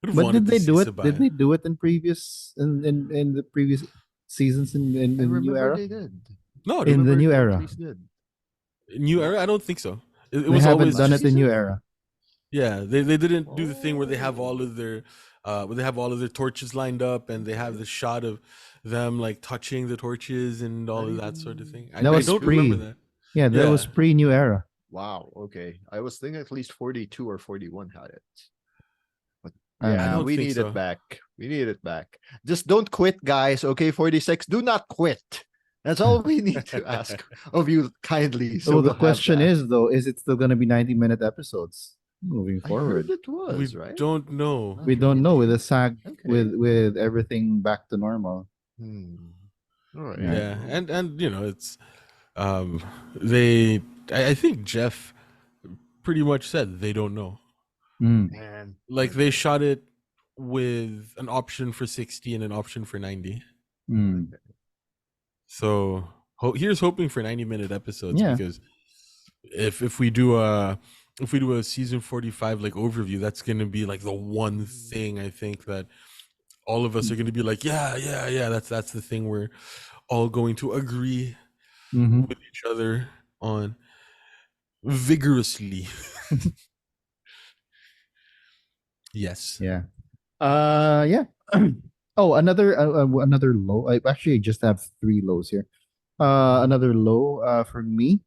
have But wanted did to they see do it? Did Sabaya. they do it in the previous seasons in I the new remember era? they did. No, In the Remember new they at era, least did. new era. I don't think so. It they was haven't always done Last it in just new season? era. yeah. They didn't do the thing where they have all Oh. of their torches lined up, and they have the shot of them like touching the torches and all Not of that sort of even thing. That I was 42? don't remember pre. that. Yeah, that was Yeah, pre new era. Wow, okay. I was thinking at least 42 or 41 had it. But I don't I yeah, know. don't we think need it so. back. We need it back. Just don't quit, guys. Okay, 46. Do not quit. That's all we need to ask of you kindly. So So the we'll have question that. is though, is it still going to be 90-minute episodes moving I heard forward? it was, We right? don't know. Not We don't know with really. the SAG Okay. with everything back to normal. Hmm. All right. Right. Yeah, Well, and it's um they I think Jeff pretty much said they don't know. Mm. man. Like they Okay. shot it with an option for 60 and an option for 90. Mm. So here's hoping for 90-minute episodes, Yeah. because if we do a season 45 like overview, that's going to be like the one thing I think that all of us are going to be like, yeah, that's the thing we're all going to agree Mm-hmm. with each other on vigorously. Yes. Yeah. Yeah. Oh, another low. I actually just have three lows here. Another low for me.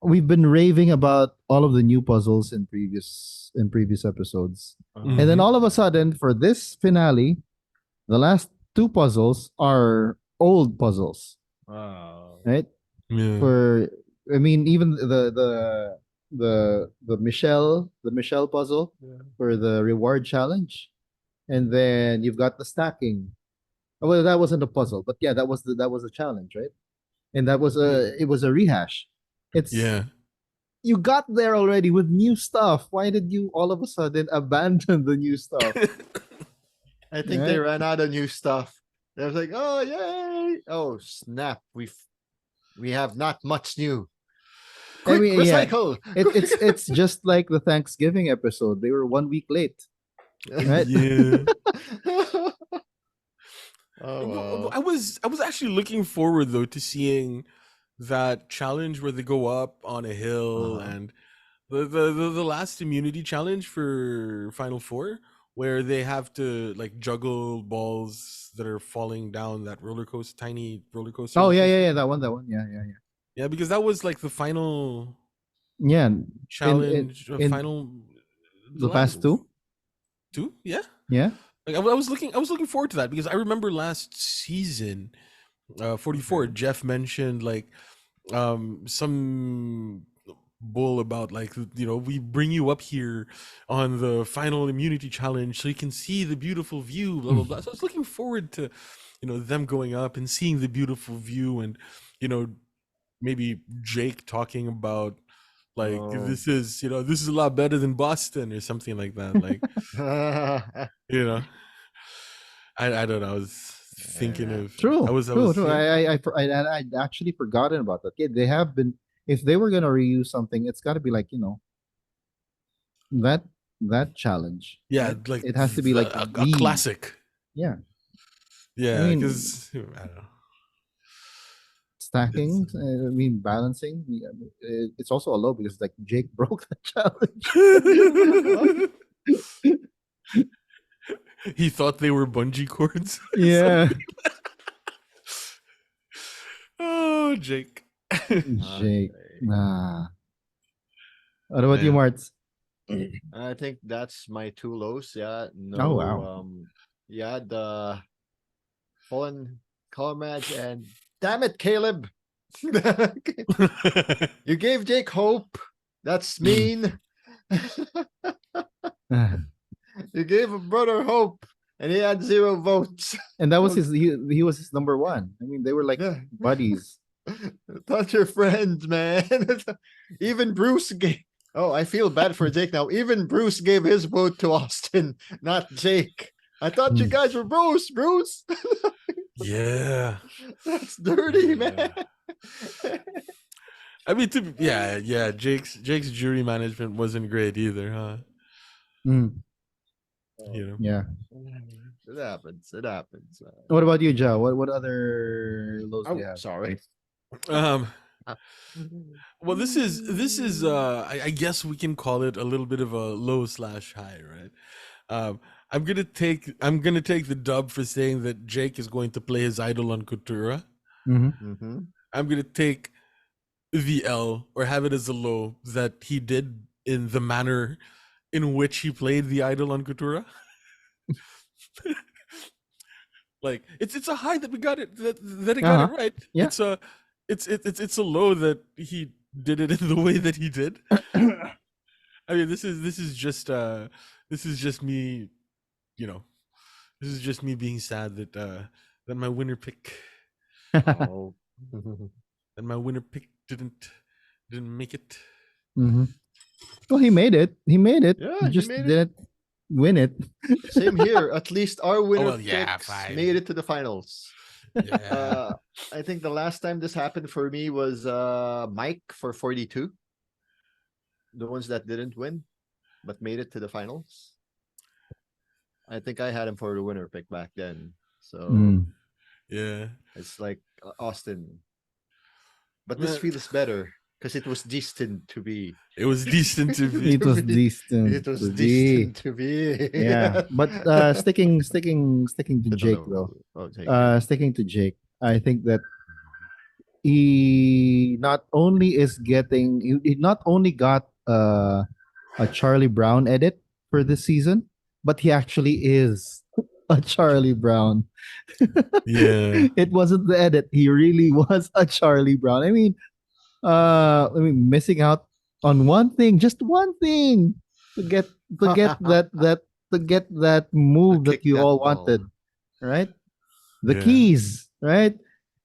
We've been raving about all of the new puzzles in previous episodes. And then Mhm. all of a sudden for this finale, the last two puzzles are old puzzles, Wow. right? Yeah. For I mean even the Michelle puzzle Yeah. for the reward challenge. And then you've got the stacking. Oh, well, that wasn't a puzzle, but yeah, that was a challenge, right? And that was it was a rehash. It's Yeah. you got there already with new stuff. Why did you all of a sudden abandon the new stuff? I think they Right? ran out of new stuff. They was like, oh yay! Oh snap! We have not much new. I Quick mean, yeah, recycle. it's just like the Thanksgiving episode. They were 1 week late, right? Yeah. Oh well. I was actually looking forward though to seeing that challenge where they go up on a hill, Uh-huh. and the last immunity challenge for Final Four, where they have to like juggle balls that are falling down that roller coaster, tiny roller coaster Oh that yeah, they yeah, see. yeah, that one. Yeah, yeah, Yeah, because that was like the final yeah. challenge, In final the the last past two, two. Yeah, yeah. like I was looking forward to that, because I remember last season 44. Okay. Jeff mentioned like some bull about like, we bring you up here on the final immunity challenge so you can see the beautiful view, blah blah blah. So I was looking forward to them going up and seeing the beautiful view, and you know maybe Jake talking about like, Oh. this is a lot better than Boston or something like that, like, you know I don't know. I was thinking Yeah. of I True, was I true, was true. yeah. I'd actually forgotten about that. Yeah, they have been. If they were gonna reuse something, it's got to be like that that challenge, Yeah, right? like It has to be like a the classic. yeah. I Yeah, mean, because I don't know. It's stacking. I mean, balancing. It's also a low because like Jake broke the challenge. he thought they were bungee cords or Yeah, something. Oh, Jake. Jake. Okay. Nah. What about you, Yeah. Marts? I think that's my two lows. Yeah. Oh No. wow. Yeah. The fallen comrades and damn it, Caleb. You gave Jake hope. That's mean. You gave a brother hope, and he had 0 votes. And that was he was his number one. I mean, they were like Yeah. buddies. Touch your friends, man. Even Bruce gave. Oh, I feel bad for Jake now. Even Bruce gave his vote to Austin, not Jake. I thought you Mm. guys were Bruce. Bruce, Yeah. that's dirty, man. Yeah. I mean, yeah. Jake's jury management wasn't great either, huh? Mm. Oh, You know. Yeah. it happens. It happens. What about you, Joe? What other lows do you Oh, have? sorry. Um. Well, this is I guess we can call it a little bit of a low slash high, right? Um, I'm gonna take the dub for saying that Jake is going to play his idol on Coutura. Mm-hmm. Mm-hmm. I'm gonna take the L or have it as a low that he did in the manner in which he played the idol on Coutura. Like it's a high that we got it that he got it Uh-huh. right. Yeah. It's a low that he did it in the way that he did. I mean, this is just me, you know, this is just me being sad that my winner pick Oh. that my winner pick didn't make it. Mm-hmm. Well, he made it. He made it. He Yeah, he just made it. didn't win it. Same here. At least our Oh winner well, yeah, picks made fine. it to the finals. Yeah. I think the last time this happened for me was Mike for 42. The ones that didn't win but made it to the finals. I think I had him for the winner pick back then. So Mm. Yeah. it's like Austin. But this Man, feels better because it was destined to be. it was decent to be. It was It distant was to be. destined to be. Yeah. But sticking to I don't Jake know. though. Oh, take it. Sticking to Jake. I think that he not only is getting he not only got a Charlie Brown edit for this season, but he actually is a Charlie Brown. Yeah. It wasn't the edit. He really was a Charlie Brown. Missing out on one thing, just one thing to get to get that move that Kick you that all ball. wanted, right? The Yeah. keys, right?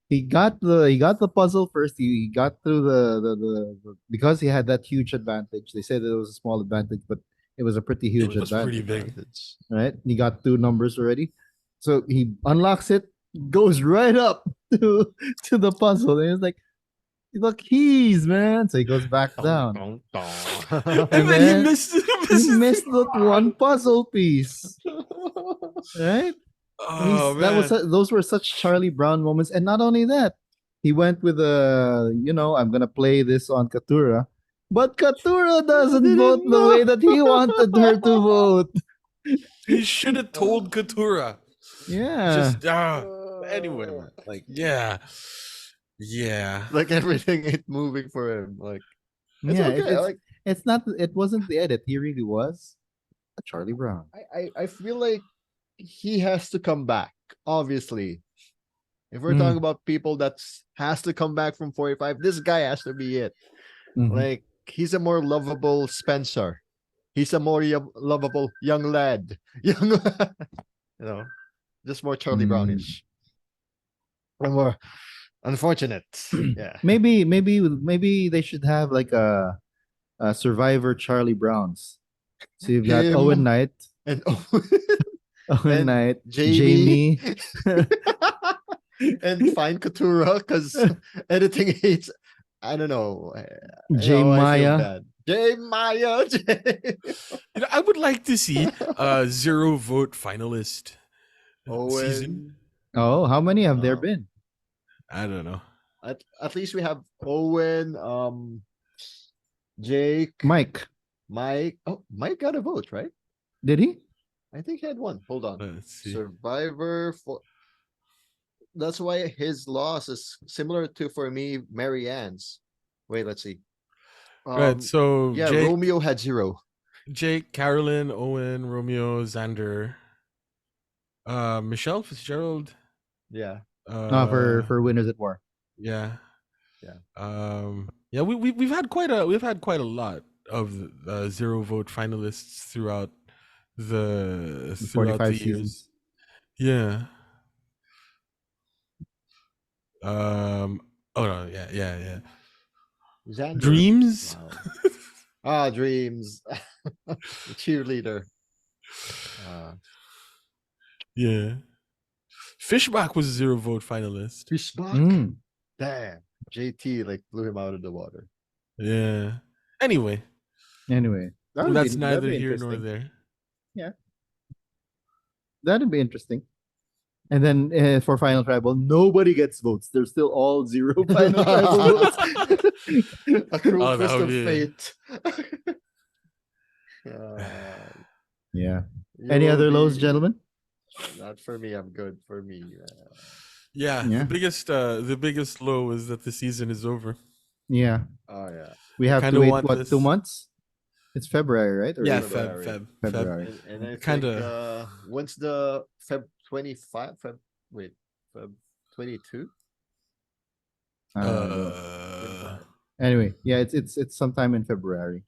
He got the puzzle first. He got through because he had that huge advantage. They said it was a small advantage, but it was a pretty It huge was pretty advantage, big. Advantage. right? He got 2 numbers already, so he unlocks it, goes right up to the puzzle, and it's like the keys, man. So he goes back Dong, down, dong, dong. And and then he then missed he misses missed that one puzzle piece, right? Oh man. Those were such Charlie Brown moments, and not only that, he went with I'm gonna play this on Katura, but Katura doesn't vote Didn't the way know. that he wanted her to vote. He should have told Katura. Yeah, Just anyway, man. Like, yeah. Yeah. Like everything ain't moving for him. Like it's yeah. okay. Like It's not. It wasn't the edit. He really was a Charlie Brown. I feel like he has to come back, obviously. If we're talking about people that has to come back from 45, this guy has to be it. Like, he's a more lovable Spencer. He's a more lovable young lad. Young, just more Charlie Brownish. And more unfortunate. Yeah. Maybe they should have like a Survivor Charlie Browns. So you've got Him Owen Knight, and Owen and Knight, Jamie. Jamie. And find Katura because editing hates. I don't know. Jay I feel Maya. bad. Jay Maya. I would like to see a 0 vote finalist season. Oh, how many have there been? I don't know. At least we have Owen, Jake, Mike. Oh, Mike got a vote, right? Did he? I think he had one. Hold on. Let's see. Survivor for. That's why his loss is similar to, for me, Marianne's. Wait, let's see. Right. So yeah, Jake, Romeo had 0. Jake, Carolyn, Owen, Romeo, Xander, Michelle Fitzgerald. Yeah. For Winners at War. Yeah. Yeah. Yeah. We've had quite a lot of 0 vote finalists throughout the 45 years. seasons. Yeah. Oh no. Yeah. Xander. Dreams. Wow. Dreams. The cheerleader. Yeah. Fishback was a 0 vote finalist. Fishback. Damn. JT like blew him out of the water. Yeah. Anyway. That's neither here nor there. Yeah. That'd be interesting. And then for Final Tribal, nobody gets votes. They're still all 0 Final Tribal votes. A cruel twist of be... fate. Yeah. Any other lows, gentlemen? Not for me. I'm good. For me. Yeah. The biggest low is that the season is over. Yeah. Oh yeah. We have to wait 2 months? It's February, right? Or February. And I think when's the Feb 25? Feb 22? Anyway, yeah, it's sometime in February.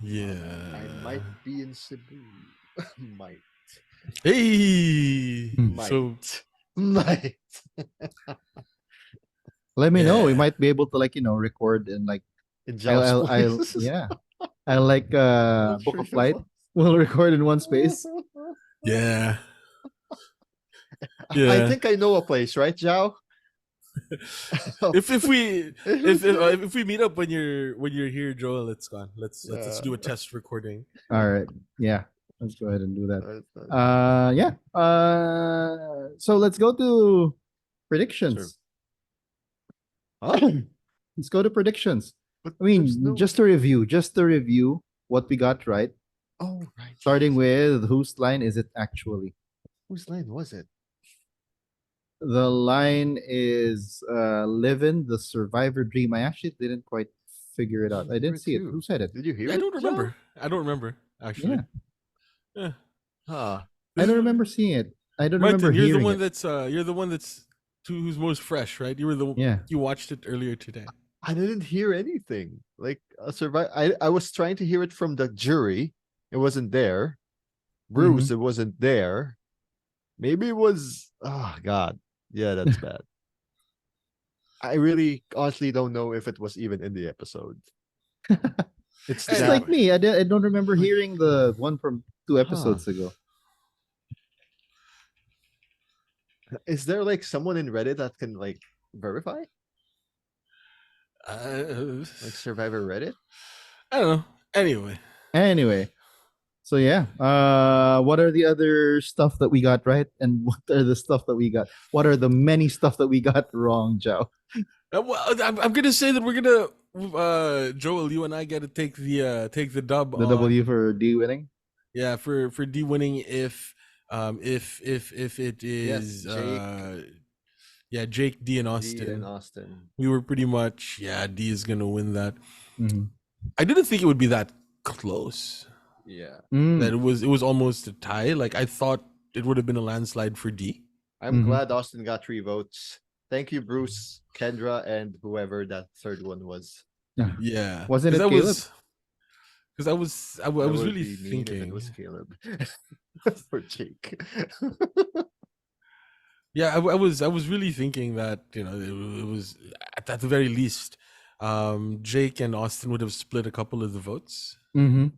Yeah. I might be in Cebu. Might. Hey. Might. Let me know. We might be able to record and I'll book a flight. We'll record in one space. Yeah. I think I know a place, right, Zhao? if we meet up when you're here, Joel, let's do a test recording. All right. Yeah. Let's go ahead and do that. So let's go to predictions. Sure. Let's go to predictions. But I mean, just to review what we got right. Oh, right. Starting with whose line is it actually? Whose line was it? The line is Livin' the Survivor Dream. I actually didn't quite figure it out. I didn't see it. Who said it? Did you hear it? I don't remember actually. Yeah. Huh. I don't remember seeing it. I don't remember you're hearing the one it. that's you're the one that's who's most fresh, right? You were you watched it earlier today. I didn't hear anything. Like a I was trying to hear it from the jury. It wasn't there. Bruce, it wasn't there. Maybe it was. Oh God. Yeah, that's bad. I really honestly don't know if it was even in the episode. It's just like me. I don't remember hearing the one from 2 episodes ago. Is there someone in Reddit that can verify? Survivor Reddit? I don't know. Anyway. So yeah, what are the other stuff that we got right, and what are the stuff that we got? What are the many stuff that we got wrong, Joe? Well, I'm gonna say that we're gonna Joel, you and I got to take the dub. The W for D winning. Yeah, for D winning if it is Jake, D, and Austin. We were pretty much D is gonna win that. I didn't think it would be that close. Yeah. That it was almost a tie. I thought it would have been a landslide for D. I'm Mhm. glad Austin got 3 votes. Thank you, Bruce, Kendra, and whoever that third one was. Yeah, Wasn't because it Caleb? I That was would really be mean if it thinking. was Caleb. For Jake. Yeah, I was really thinking that it was at the very least, Jake and Austin would have split a couple of the votes. Mm-hmm.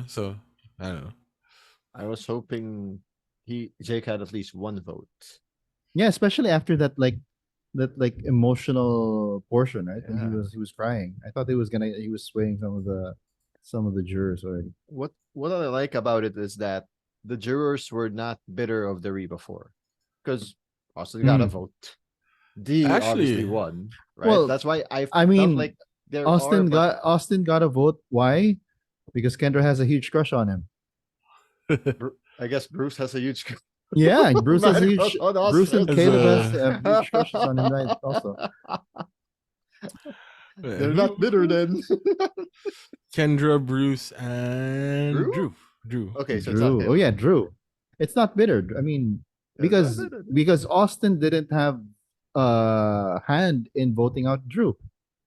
So I don't know. I was hoping Jake had at least 1 vote. Yeah, especially after that emotional portion, right? When he Yeah. was crying. I thought he was swaying some of the jurors already. What I like about it is that the jurors were not bitter of the Re before. Because Austin got a Mm. vote. D obviously Actually, won, right? Well, That's why I I felt mean, like there are a bunch. Austin got a vote. Why? Because Kendra has a huge crush on him. I guess Bruce has a huge Yeah, Bruce has a man crush huge on Bruce and Austin. as Caleb has a huge crushes on him, right? Also, They're not bitter then. Kendra, Bruce, and Drew? Drew. Okay, so it's not Drew. Oh Caleb. yeah, Drew. It's not bitter. I mean, It's not bitter. because Austin didn't have a hand in voting out Drew,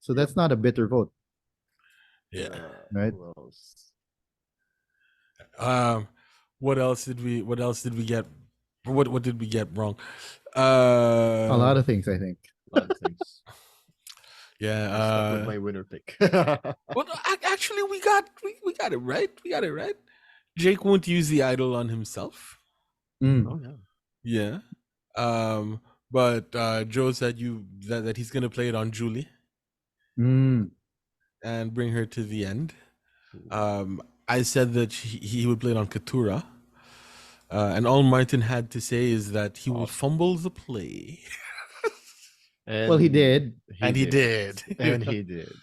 so Yep. that's not a bitter vote, Yeah. right? Who else? Um, what else did we get? What did we get wrong? A lot of things, I think. A lot of things. Yeah. I'm stuck with my winner pick. Well, actually, we got it right. We got it right. Jake won't use the idol on himself. Mm. Oh yeah. Yeah. But Joe said that he's gonna play it on Julie Mm. and bring her to the end. I said that he would play it on Katura. And all Martin had to say is that he will fumble the play. Well, he did. And he did. And he did.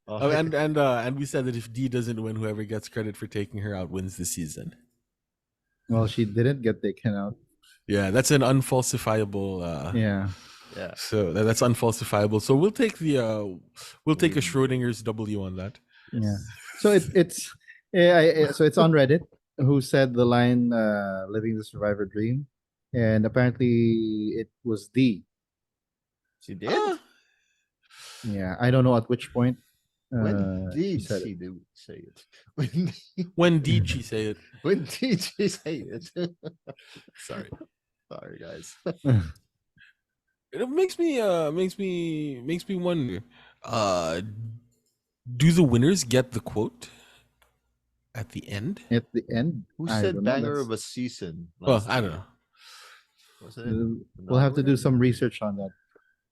Oh, and we said that if D doesn't win, whoever gets credit for taking her out wins the season. Well, she didn't get taken out. Yeah, that's an unfalsifiable. Yeah. Yeah. So that's unfalsifiable. So we'll take a Schrodinger's W on that. Yeah. So it's so it's on Reddit who said the line living the survivor dream, and apparently it was D. She did? Yeah, I don't know at which point When he did said she it. say it? When did she say it? When did she say it? Sorry. Sorry, guys. It makes me wonder. Do the winners get the quote at the end? At the end, Who I said don't know, banger that's- of a season? Well, last I don't year? know. Wasn't it We'll have to do another some research on that.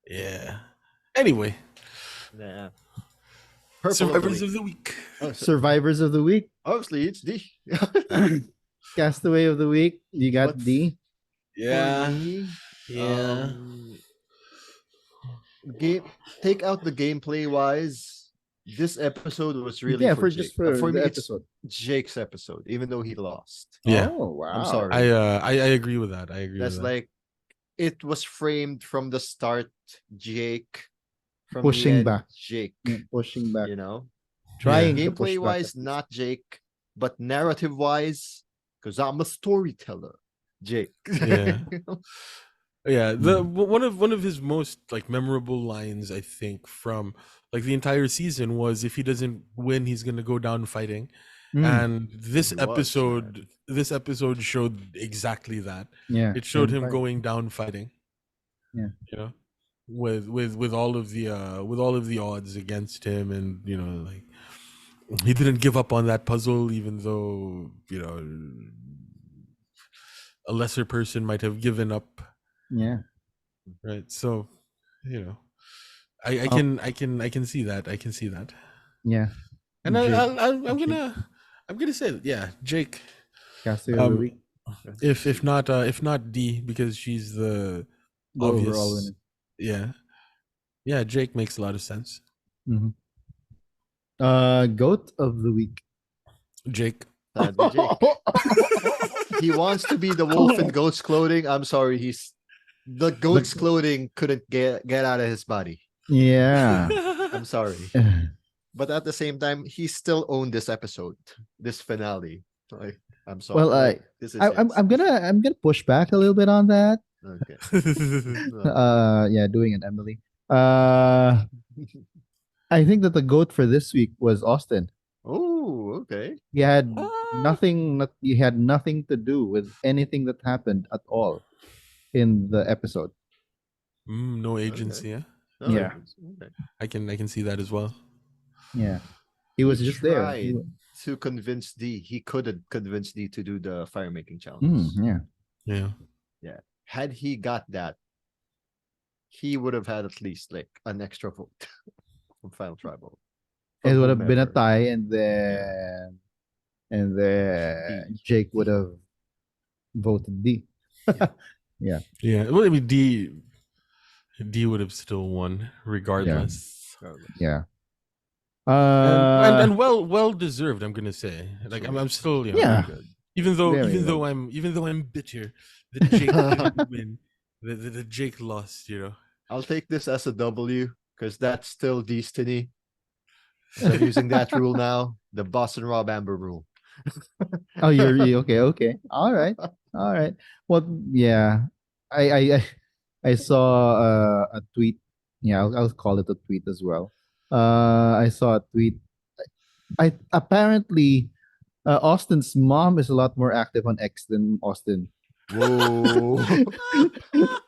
Yeah. Anyway, winner? Nah. Purple survivors of of the week. Oh, Survivors of the week, obviously it's D. Castaway of the week. You got But D. Yeah. For me, Yeah. take out the gameplay wise. This episode was really Yeah, for for Jake. just for me, the it's episode. Jake's episode, even though he lost. Yeah. Oh wow! I'm sorry. I agree with that. I agree That's with that. like it was framed from the start, Jake. From Pushing the end, back. Jake. Yeah, pushing back, You know, trying to push gameplay back. wise, not Jake, but narrative wise, because I'm a storyteller, Jake. Yeah. Yeah, the Mm. one of his most like memorable lines, I think, from like the entire season was if he doesn't win, he's gonna go down fighting. Mm. And this He was, episode showed exactly that. Yeah, It showed him fight. going down fighting. Yeah. You know, with all of the odds against him, and like he didn't give up on that puzzle, even though a lesser person might have given up. Yeah. Right. So, I Oh. can see that. I can see that. Yeah. And Jake. I'm Jake. gonna say that. Yeah, Jake. Castaway of the week. If not D, because she's the The obvious. overall winner. Yeah. Jake makes a lot of sense. Mm-hmm. Goat of the week. Jake. Sadly, Jake. He wants to be the wolf in goat's clothing. I'm sorry, the goat's clothing couldn't get out of his body. Yeah. I'm sorry. But at the same time, he still owned this episode, this finale. Like, I'm Well, sorry. This is it. I'm gonna push back a little bit on that. Okay. No. Yeah, doing an Emily. Uh, I think that the goat for this week was Austin. Oh, okay. He had Ah, nothing. He had nothing to do with anything that happened at all in the episode. no Okay. agency. Yeah, No, Yeah, okay. I can see that as well. yeah. He He was just there. tried to convince D. He couldn't convince D to do the fire making challenges. Yeah. Yeah. Yeah. Had he got that, he would have had at least like an extra vote from Final Tribal. It From would have been a whomever. tie, Yeah. and D. then Jake would have voted D. Yeah. Yeah, Yeah. Well, I mean, D would have still won yeah, regardless. Regardless. yeah. And well deserved. I'm gonna say. Like True. I'm still Very Yeah, good. very well. even though I'm bitter that Jake didn't win, that Jake lost. I'll take this as a W because that's still destiny. So I'm using that rule now. The Boston Rob Amber rule. Oh, okay, okay. All right, all right. Well, yeah. I I saw a tweet. Yeah, I'll call it a tweet as well. I saw a tweet. I apparently Austin's mom is a lot more active on X than Austin. Whoa.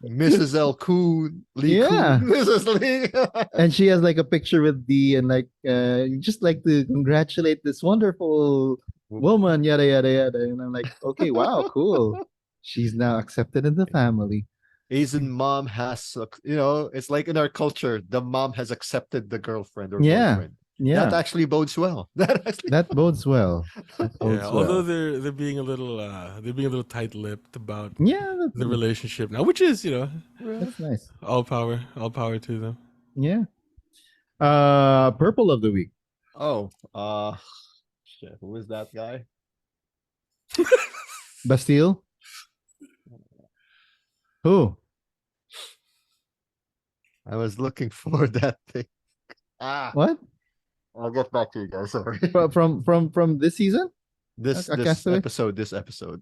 Mrs. L. Coon, Lee Yeah. Coon, Mrs. Lee. And she has like a picture with D and like just like to congratulate this wonderful woman, yada yada yada. And I'm like, okay, wow, cool. She's now accepted in the family. Asian mom has, it's like in our culture, the mom has accepted the girlfriend or Yeah. boyfriend. That Yeah. actually bodes well. That bodes well. That Yeah. bodes Although well. they're being a little tight-lipped about Yeah, the relationship now, which is that's nice. all power to them. Yeah. Purple of the week. Oh, shit. Who is that guy? Bastille. Who? I was looking for that thing. What? I'll get back to you guys. Sorry. From this season? This Castaway? episode.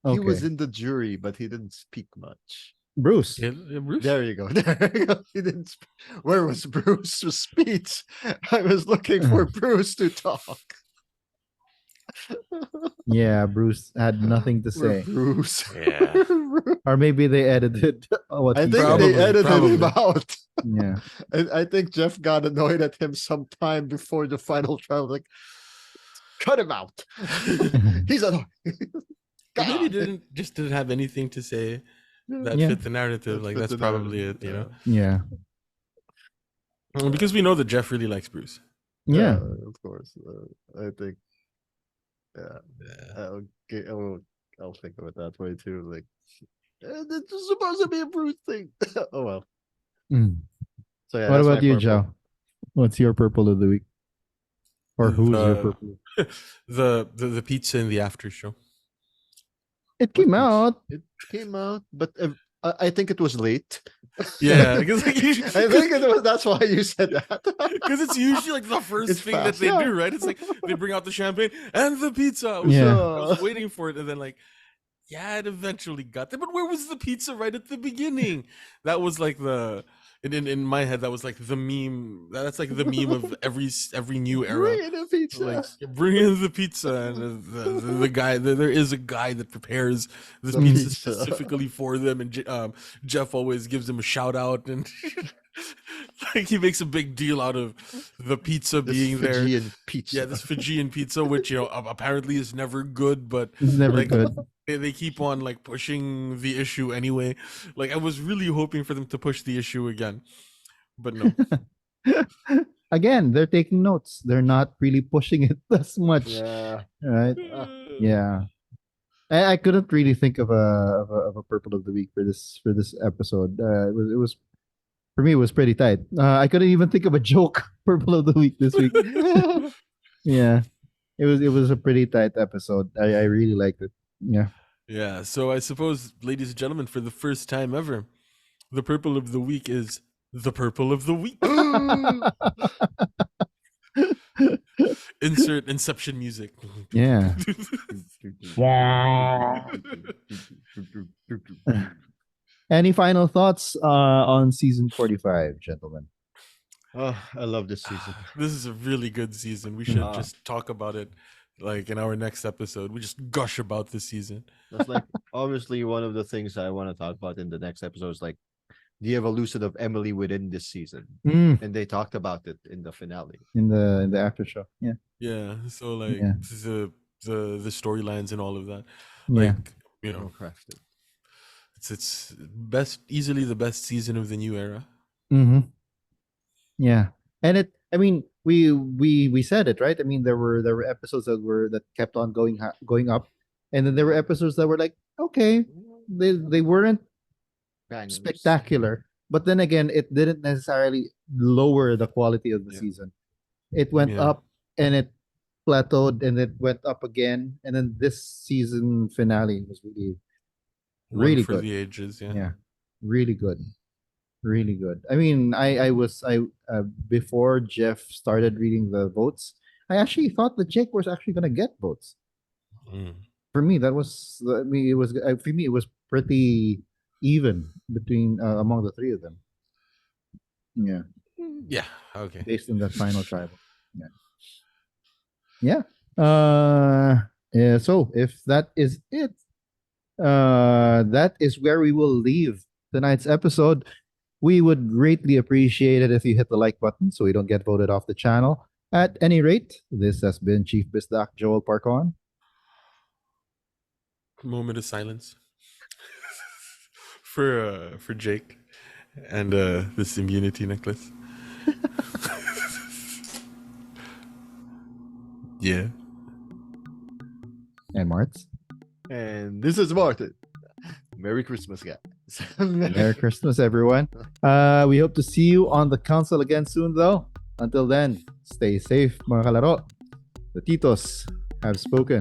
He Okay. was in the jury, but he didn't speak much. Bruce. Bruce? There you go. There you go. He didn't. Where was Bruce's speech? I was looking for Bruce to talk. Yeah, Bruce had nothing to Where say. Bruce. Yeah. Or maybe they edited what I he think said. they edited him Probably. out. Yeah. And I think Jeff got annoyed at him sometime before the final trial. Like, cut him out. He's annoying. Or maybe God. didn't have anything to say that Yeah. fit the narrative. That Like fit that's the probably narrative, it. Yeah. Because we know that Jeff really likes Bruce. Yeah. Of course. I think. Yeah. I'll think of it that way too. Like, this is supposed to be a Bruce thing. Oh well. Mm. So yeah. What that's about my you, purple. Joe? What's your purple of the week? Or who's your purple? The pizza in the after show. It came out. It came out, but I think it was late. Yeah, because I think it was. That's why you said that. because it's usually like the first It's thing that fast, they yeah. do, right? It's like they bring out the champagne and the pizza. I was waiting for it, and then like, yeah, it eventually got there. But where was the pizza right at the beginning? That was like in my head. That was like the meme. That's like the meme of every new era. Bring in a pizza. Like bring in the pizza, and the guy. There is a guy that prepares this The pizza pizza. specifically for them, and Jeff always gives him a shout out, and like he makes a big deal out of the pizza This being there. Fijian pizza. Yeah, this Fijian pizza, which apparently is never good, but It's never like, good. they keep on like pushing the issue anyway. Like I was really hoping for them to push the issue again, but no. Again, they're taking notes. They're not really pushing it as much. Yeah. Right? Yeah. I couldn't really think of a purple of the week for this episode. It was for me it was pretty tight. I couldn't even think of a joke purple of the week this week. Yeah. It was a pretty tight episode. I really liked it. Yeah. Yeah, so I suppose, ladies and gentlemen, for the first time ever, the purple of the week is the purple of the week. Insert Inception music. Yeah. Any final thoughts on season 45, gentlemen? Oh, I love this season. This is a really good season. We Mm-hmm. should just talk about it like in our next episode. We just gush about this season. That's like obviously one of the things I want to talk about in the next episode is like the evolution of Emily within this season. Mm, And they talked about it in the finale. in the after show. Yeah. Yeah. So like Yeah. the storylines and all of that. Yeah. Like, you know, Well crafted. it's easily the best season of the new era. Mm-hmm. Yeah. And I mean, we said it, right? I mean, there were episodes that kept on going up, and then there were episodes that were like, okay, they weren't Bangers. spectacular, but then again, it didn't necessarily lower the quality of the Yeah. season. It went Yeah. up and it plateaued and it went up again, and then this season finale was One really for good. the ages. Yeah. Yeah, really good, really good. I mean, I before Jeff started reading the votes, I actually thought that Jake was actually gonna get votes. Mm. For me, that was I mean, it was for me it was pretty even between among the three of them. Yeah, Yeah. Okay. based on that final tribal. Yeah, yeah. Yeah. So if that is it, that is where we will leave tonight's episode. We would greatly appreciate it if you hit the like button so we don't get voted off the channel. At any rate, this has been Chief Bisdak Joel Parkon. Moment of silence for Jake and this immunity necklace. Yeah. And Martz. And this is Martin. Merry Christmas, guys. Merry Christmas, everyone. We hope to see you on the council again soon, though. Until then, stay safe, mga kalaro. The Titos have spoken.